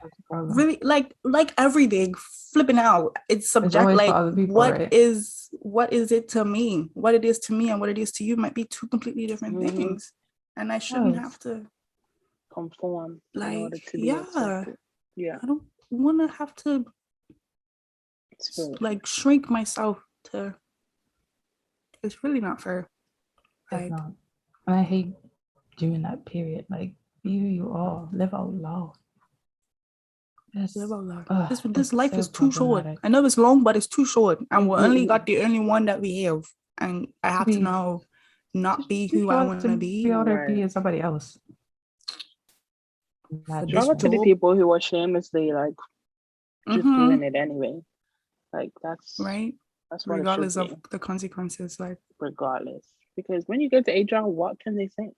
That's the problem. really like everything flipping out. It's subject. always for Like other people, what right? is it to me? What it is to me and what it is to you might be two completely different Mhm. things, and I shouldn't have to conform in like order to be accepted. Yeah. I don't want to have to like shrink myself to. It's really not fair. It's not. And I hate doing that, period. Like, be who you are. Live out loud. Live out loud. This life so is too short. problematic. I know it's long, but it's too short. And we only got Mhm. the only one that we have. And I have to now not be who I want to be. Be able to be somebody else. Shout out to the people who are shamelessly like just doing it anyway. Like that's right. That's what regardless it should of the consequences. Like regardless, because when you get to HR, what can they say?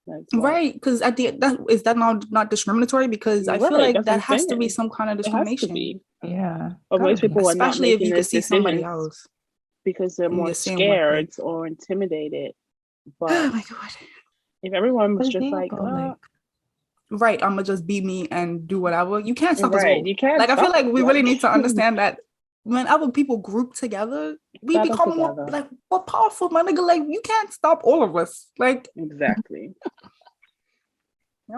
Like, right, because at the is that not discriminatory? Because I feel like that has to be some kind of discrimination. Yeah, but most people are not making if you could see somebody else because they're more scared or intimidated. But oh my god, if everyone was just like, right, I'm gonna just be me and do whatever, you can't stop us all. You can't. Like I feel like we really need to understand that when other people group together, we become more like more powerful, my nigga. Like you can't stop all of us. Like exactly.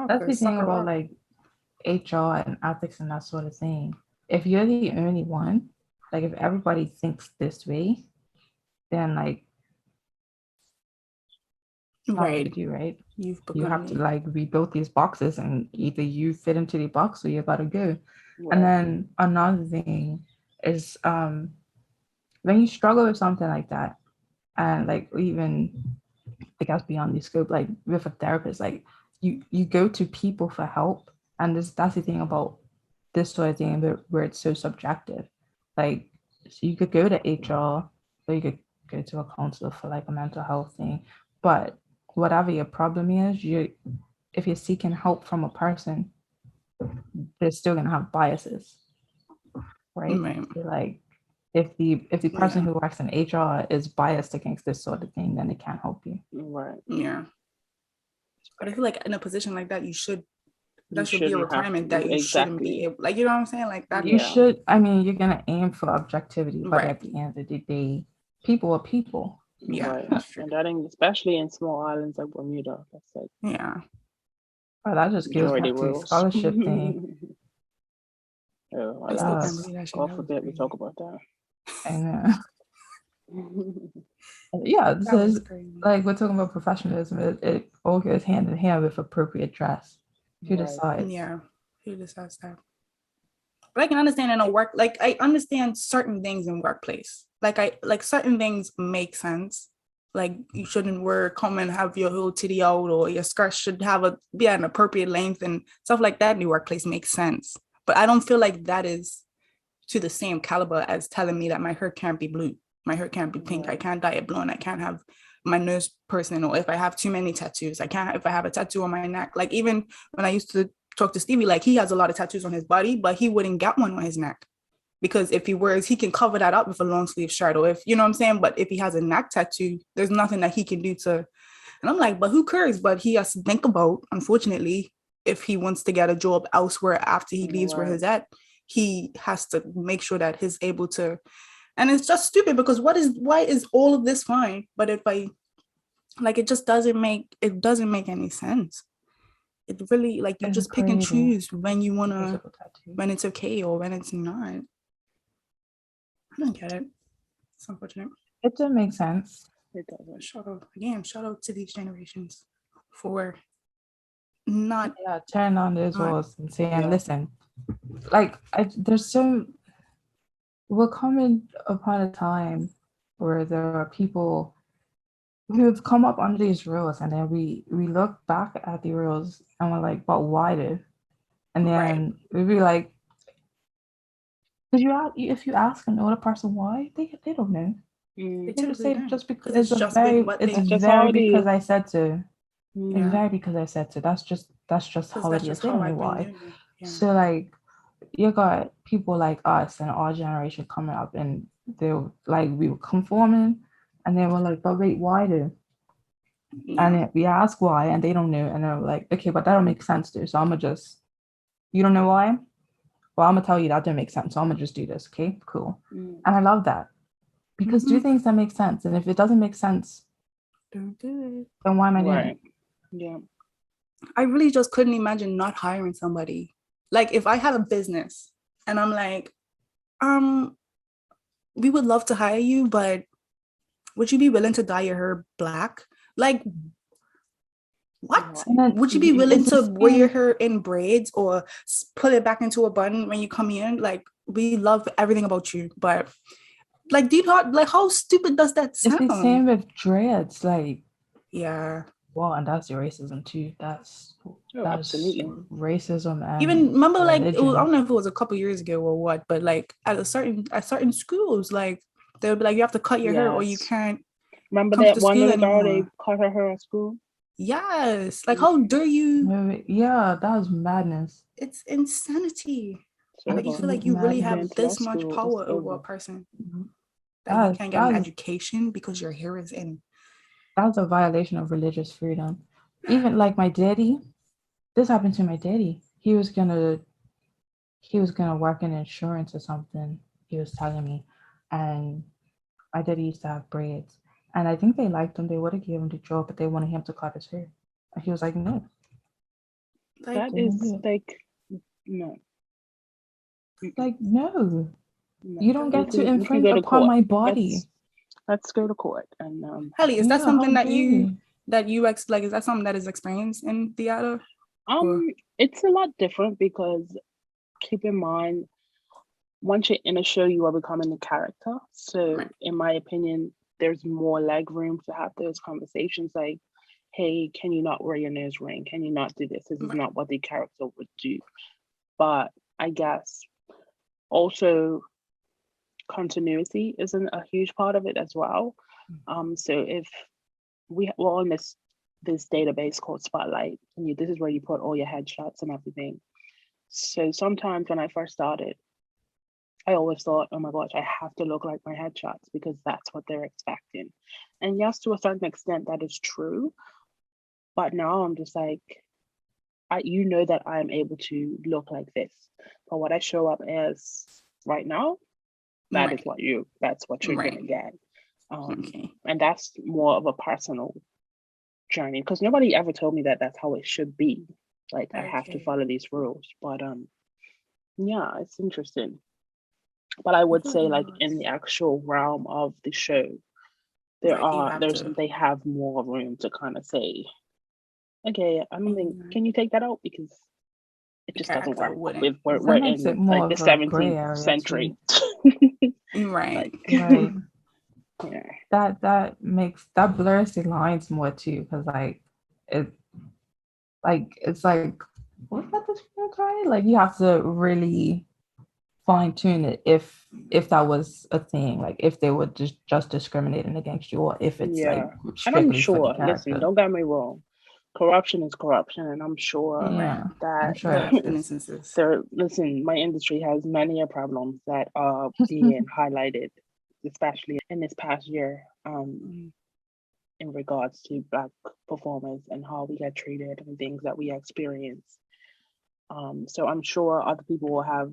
That's the thing about like HR and ethics and that sort of thing. If you're the only one, like if everybody thinks this way, then like right, you have to like rebuild these boxes, and either you fit into the box or you gotta go. Right. And then another thing is when you struggle with something like that, and like even I guess beyond the scope, like with a therapist, like you go to people for help, and that's the thing about this sort of thing where it's so subjective. Like so you could go to HR or you could go to a counselor for like a mental health thing, but whatever your problem is, if you're seeking help from a person, they're still gonna have biases, right? So like if the person who works in HR is biased against this sort of thing, then they can't help you. Right. Yeah. But I feel like in a position like that, that should be a requirement that you shouldn't be able, like, you know what I'm saying? Like that. You should, I mean, you're gonna aim for objectivity, but at the end of the day, people are people. Yeah. Right. And that especially in small islands like Bermuda. That's like Oh, that just goes back to the scholarship thing. God forbid we talk about that. I know. Yeah, so like we're talking about professionalism. It all goes hand in hand with appropriate dress. Who decides? Yeah, who decides that? But I can understand in a work, like I understand certain things in workplace. Like certain things make sense. Like you shouldn't come and have your whole titty out, or your skirt should be at an appropriate length and stuff like that in the workplace makes sense. But I don't feel like that is to the same caliber as telling me that my hair can't be blue, my hair can't be pink, I can't dye it blue, and I can't have my nose person, or if I have too many tattoos, I can't, if I have a tattoo on my neck. Like even when I used to talk to Stevie, like he has a lot of tattoos on his body, but he wouldn't get one on his neck, because if he wears, he can cover that up with a long sleeve shirt, or if, you know what I'm saying? But if he has a neck tattoo, there's nothing that he can do to, and I'm like, but who cares? But he has to think about, unfortunately, if he wants to get a job elsewhere after he leaves where he's at, he has to make sure that he's able to. And it's just stupid, because why is all of this fine, but if I like, it just doesn't make any sense. It really, like, you just pick and choose when you want to, when it's okay or when it's not. I don't get it. It's unfortunate. It doesn't make sense. It doesn't. Shout out to these generations for not turning on those walls and saying, listen, like we're coming upon a time where there are people who have come up under these rules, and then we look back at the rules and we're like, but why did? And then we'd be like, if you ask an older person why, they don't know. They could have Typically said don't. just because It's just been what it's they just how very it because is. I said to. Mm. It's very because I said to. That's just because how that's it is. just They how don't know I've been why. doing it. Yeah. So like you got people like us and our generation coming up and they're like we were conforming and they were like, but wait, why do? And we ask why and they don't know and they're like, okay, but that don't make sense to. So I'm gonna just you don't know why? Well, I'm gonna tell you that didn't make sense. So I'm gonna just do this. Okay, cool. And I love that. Because do things that make sense. And if it doesn't make sense, don't do it. then why am I doing it? Yeah. I really just couldn't imagine not hiring somebody. Like if I had a business and I'm like, we would love to hire you, but would you be willing to dye your hair black? Like what? Would you be willing to wear your hair in braids or put it back into a bun when you come in? Like we love everything about you, but like deep heart, like how stupid does that sound? It's the same with dreads, like yeah. Well, and that's the racism too. That's absolutely racism. And even remember, like religion. it was, I don't know if it was a couple years ago or what, but like at certain schools, like they'll be like, you have to cut your hair or you can't. Remember that one little girl they cut her hair at school? Yes, like how dare you? Yeah, that was madness. It's insanity. Like you feel like you really have this much power over a person that you can't get an education because your hair is in. That's a violation of religious freedom. Even like my daddy, this happened to my daddy. He was gonna work in insurance or something. He was telling me, and my daddy used to have braids, and I think they liked him. They would have given him the job, but they wanted him to cut his hair, and he was like, "No." That is like no. Like no. You don't get to infringe upon my body. Let's go to court. And Helly, is that something that you is that something that is experienced in theater? It's a lot different because keep in mind, once you're in a show, you are becoming the character. So in my opinion, there's more leg room to have those conversations like, hey, can you not wear your nose ring? Can you not do this? This is not what the character would do. But I guess also continuity isn't a huge part of it as well. So if we're on this database called Spotlight, and this is where you put all your headshots and everything. So sometimes when I first started, I always thought, oh my gosh, I have to look like my headshots because that's what they're expecting. And yes, to a certain extent, that is true. But now I'm just like, you know that I'm able to look like this. But what I show up as right now, that's what you're gonna get. And that's more of a personal journey because nobody ever told me that that's how it should be. Like I have to follow these rules. But yeah, it's interesting. But I would say like in the actual realm of the show, they have more room to kind of say, okay, I don't think, can you take that out because it just doesn't work with we're in like the 17th century. Right. Yeah. That blurs the lines more too because it's like what's that description? Like you have to really fine tune it if that was a thing, like if they were just discriminating against you or if it's like and I'm sure, listen, don't get me wrong, corruption is corruption, and I'm sure listen, my industry has many problems that are being highlighted, especially in this past year, in regards to Black performers and how we get treated and things that we experience. So I'm sure other people will have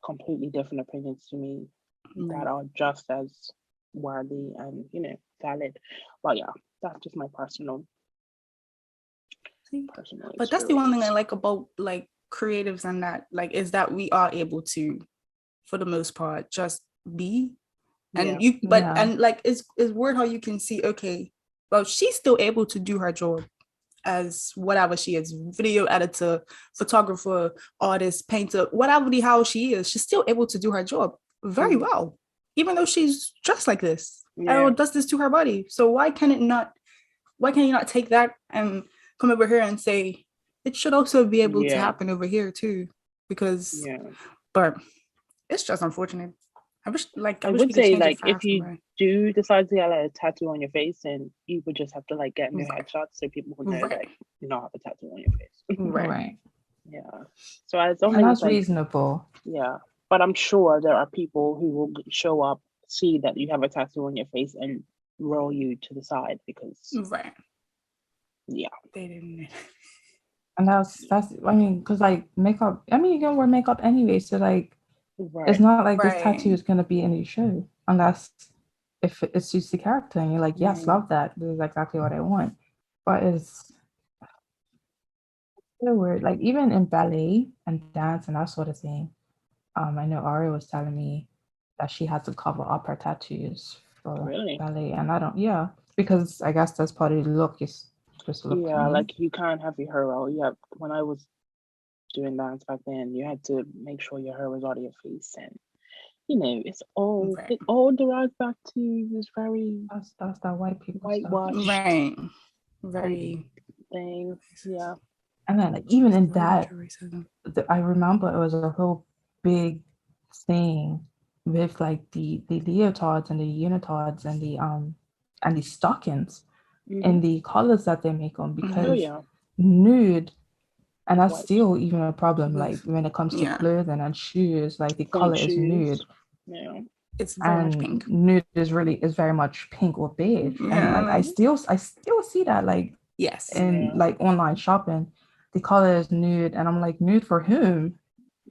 completely different opinions to me that are just as worthy and valid. But yeah, that's just my personal but that's the one thing I like about like creatives and that like is that we are able to for the most part just be and and like it's weird how you can see, okay, well, she's still able to do her job as whatever she is, video editor, photographer, artist, painter, whatever the hell she is, she's still able to do her job very well, even though she's dressed like this and does this to her body. So why can you not take that and come over here and say it should also be able to happen over here too? Because but it's just unfortunate. I wish I we would could say change it like if faster, you right? do decide to get like a tattoo on your face, and you would just have to like get new Right. headshots so people would know Right. that you don't have a tattoo on your face. Right. Yeah. So as long And as that's it's like, reasonable. yeah, but I'm sure there are people who will show up, see that you have a tattoo on your face, and roll you to the side because Right. yeah, They didn't. And that's I mean, because like makeup, I mean, you can wear makeup anyway, so like right. it's not like this Right. tattoo is gonna be in your show unless if it suits the character and you're like, yes, love that. This is exactly what I want. But it's so weird. Like even in ballet and dance and that sort of thing. I know Ari was telling me that she had to cover up her tattoos for Really? ballet, and I don't. Yeah, because I guess that's part of the look. You're supposed to look Yeah, clean. like you can't have your hair out. Yeah, when I was doing dance back then, you had to make sure your hair was out of your face, and you know, it all derives back to this very That's that white people stuff. whitewashed Right. Very thing. Yeah. And then like, even in that, racism. I remember it was a whole big thing with like the leotards and the unitards and the stockings and the colors that they make them Oh because yeah. nude. And that's White. still even a problem, like when it comes to Yeah. clothing and shoes, like the Point color is shoes. nude. Yeah. It's very much And pink. nude is very much pink or beige. And Yeah, like I still see that like yes. in Yeah. like online shopping, the color is nude, and I'm like, nude for whom?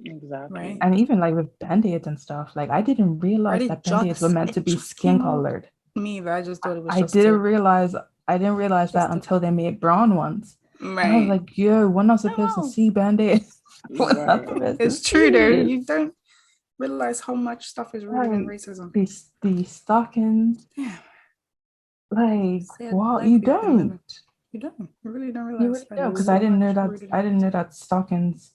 Exactly. Right. And even like with band-aids and stuff, like I didn't realize that band-aids were meant to be skin colored. Me either. I just thought it was I just didn't realize that until they made brown ones. right. And I was like, yo, we're not supposed to see band-aids. We're not Right. supposed to It's true see though. it. You don't realize how much stuff is rooted in racism. The stockings, Yeah. like, Sad well, black you people don't. living. You don't. You really don't realize. You really that don't, it's because so I didn't know much that. rooted in I didn't know racism. that stockings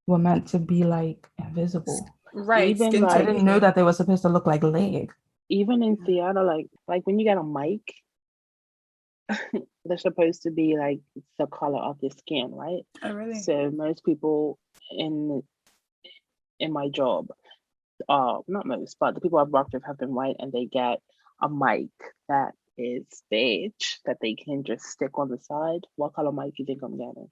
were meant to be like invisible. Right. Even Skin like I tone didn't either. know that they were supposed to look like leg. even in theater, like when you get a mic, they're supposed to be like the color of your skin, right? Oh, really? So most people in my job, not most, but the people I've worked with have been white, and they get a mic that is beige that they can just stick on the side. What color mic do you think I'm getting?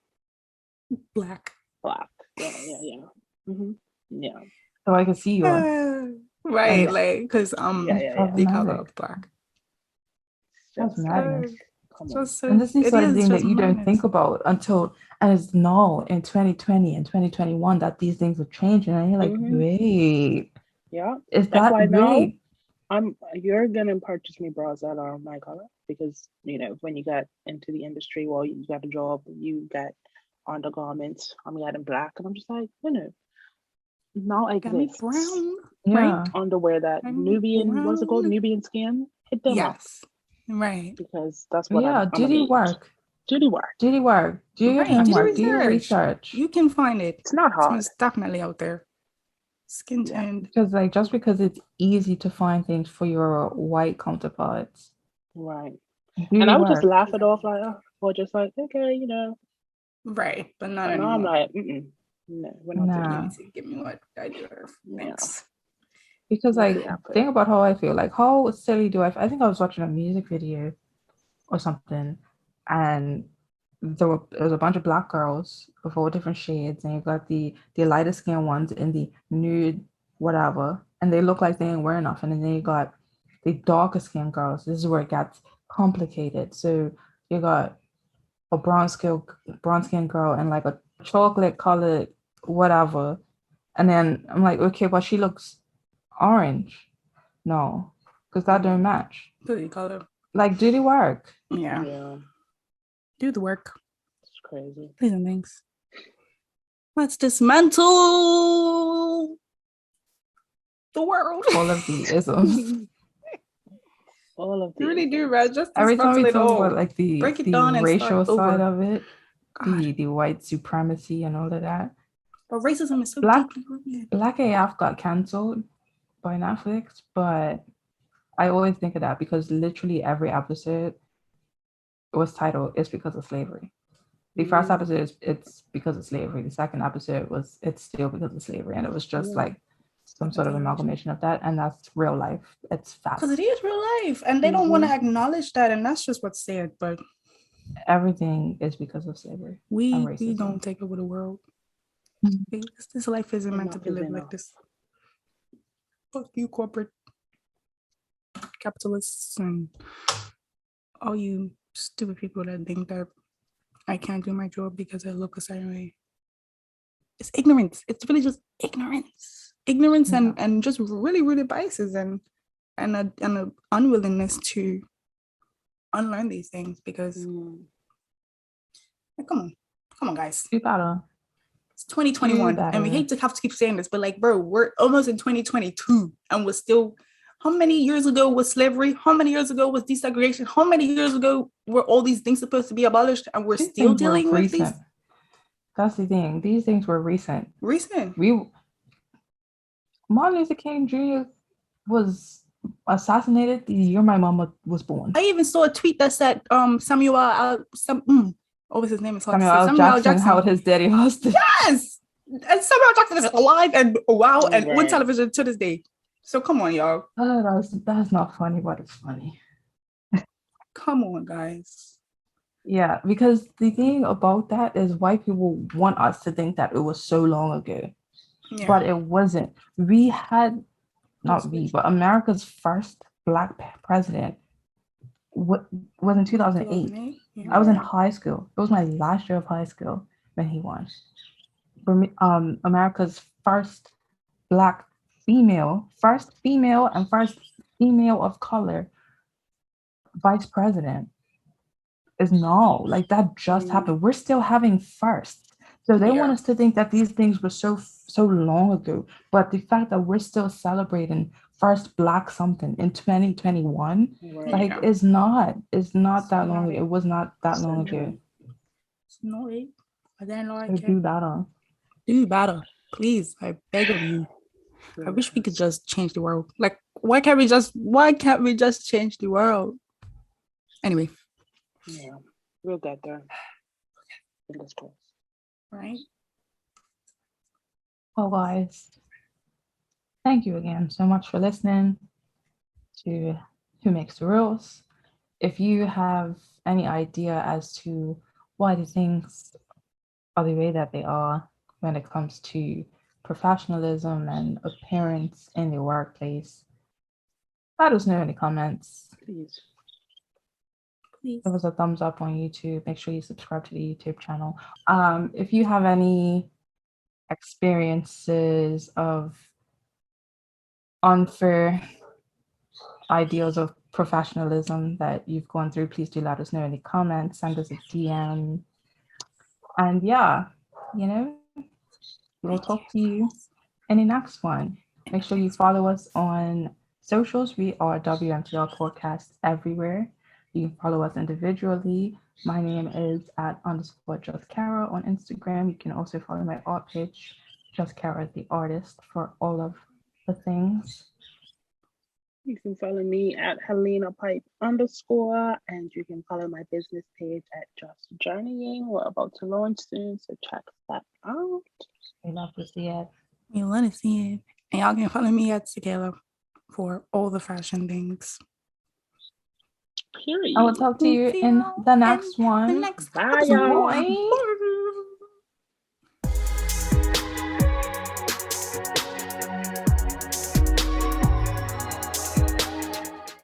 Black. Black. Yeah. Mm-hmm. Yeah. So I could see you. Right, And like because Yeah. the color of black. That's madness. Come on. And this is the sort of thing that you don't madness. think about until, and it's now in 2020 and 2021 that these things are changing, and you're like, wait, yeah, is that's that why right? now you're gonna purchase me bras that are my color, because you know when you get into the industry, well, you got a job, you got undergarments, I'm getting black, and I'm just like, now exists brown, Yeah. underwear that Nubian, what's it called, Nubian skin, hit them up, right, because that's what Yeah, I'm do the work. Do the work. Do your homework. Do your research. You can find it. It's not hard. It's definitely out there. Skin toned. Because like just because it's easy to find things for your white counterparts. Right. Do and I would work. just laugh it off like, or just like, okay, Right, but not but anymore. now I'm like, no, we're not doing it. Give me what I deserve. Thanks. Because like, think about how I feel. Like, how silly do I think I was watching a music video or something, and there was a bunch of black girls of all different shades, and you got the lighter skin ones in the nude whatever, and they look like they ain't wearing nothing, and then you got the darker skin girls. This is where it gets complicated. So you got a brown skin girl and like a chocolate colored whatever, and then I'm like, okay, but she looks orange. No, because that don't match. Color. Like, do the work. Yeah. Do the work. It's crazy. Please and thanks. Let's dismantle the world. All of the isms. All of the really do, right? Just every time we talk about like the racial side of it, the white supremacy and all of that. But racism is so Black AF got cancelled by Netflix, but I always think of that because literally every episode was titled "It's because of slavery." The first episode it's because of slavery. The second episode it's still because of slavery, and it was just like some sort of amalgamation of that, and that's real life. It's fact. Because it is real life, and they don't want to acknowledge that, and that's just what's sad. But everything is because of slavery. We don't take over the world. Mm-hmm. This life isn't meant to be lived like this. Fuck you, corporate capitalists, and all you stupid people that think that I can't do my job because I look a certain way. It's ignorance. It's really just ignorance. And just really, really biases and an unwillingness to unlearn these things because come on, guys. Do better. It's 2021, and we hate to have to keep saying this, but like, bro, we're almost in 2022, and we're still. How many years ago was slavery? How many years ago was desegregation? How many years ago were all these things supposed to be abolished, and we're still dealing with these? That's the thing. These things were recent. Martin Luther King Jr. was assassinated the year my mama was born. I even saw a tweet that said Samuel what was his name? Samuel Jackson held his daddy hostage. Yes! And Samuel Jackson is alive and on television to this day. So come on, y'all. That's not funny, but it's funny. Come on, guys. Yeah, because the thing about that is white people want us to think that it was so long ago. Yeah. But it wasn't. But America's first Black president was in 2008. Yeah. I was in high school. It was my last year of high school when he won. America's first Black female and first female of color vice president is now. Like, that just happened. We're still having first. So they want us to think that these things were so long ago. But the fact that we're still celebrating first Black something in 2021, is not that long ago. It was not that long ago. It's not it. Do better. Please, I beg of you. I wish we could just change the world. Like, why can't we just change the world? Anyway. Yeah, we'll get there. Fingers crossed. Right? Well, guys, thank you again so much for listening to Who Makes the Rules. If you have any idea as to why the things are the way that they are when it comes to professionalism and appearance in the workplace, let us know in the comments. Please. Give us a thumbs up on YouTube. Make sure you subscribe to the YouTube channel. If you have any experiences of unfair ideals of professionalism that you've gone through, please do let us know in the comments. Send us a DM. And we'll talk to you in the next one. Make sure you follow us on socials. We are WMTL Podcast everywhere. You can follow us individually. My name is @_Chakara on Instagram. You can also follow my art page, Chakara the artist, for all of the things. You can follow me at Helena Pipe _ and you can follow my business page at Just Journeying. We're about to launch soon, so check that out. We love to see it. We want to see it. And y'all can follow me at Sakaéla for all the fashion things. Period. I will talk to you in the next one. Bye, y'all. Bye.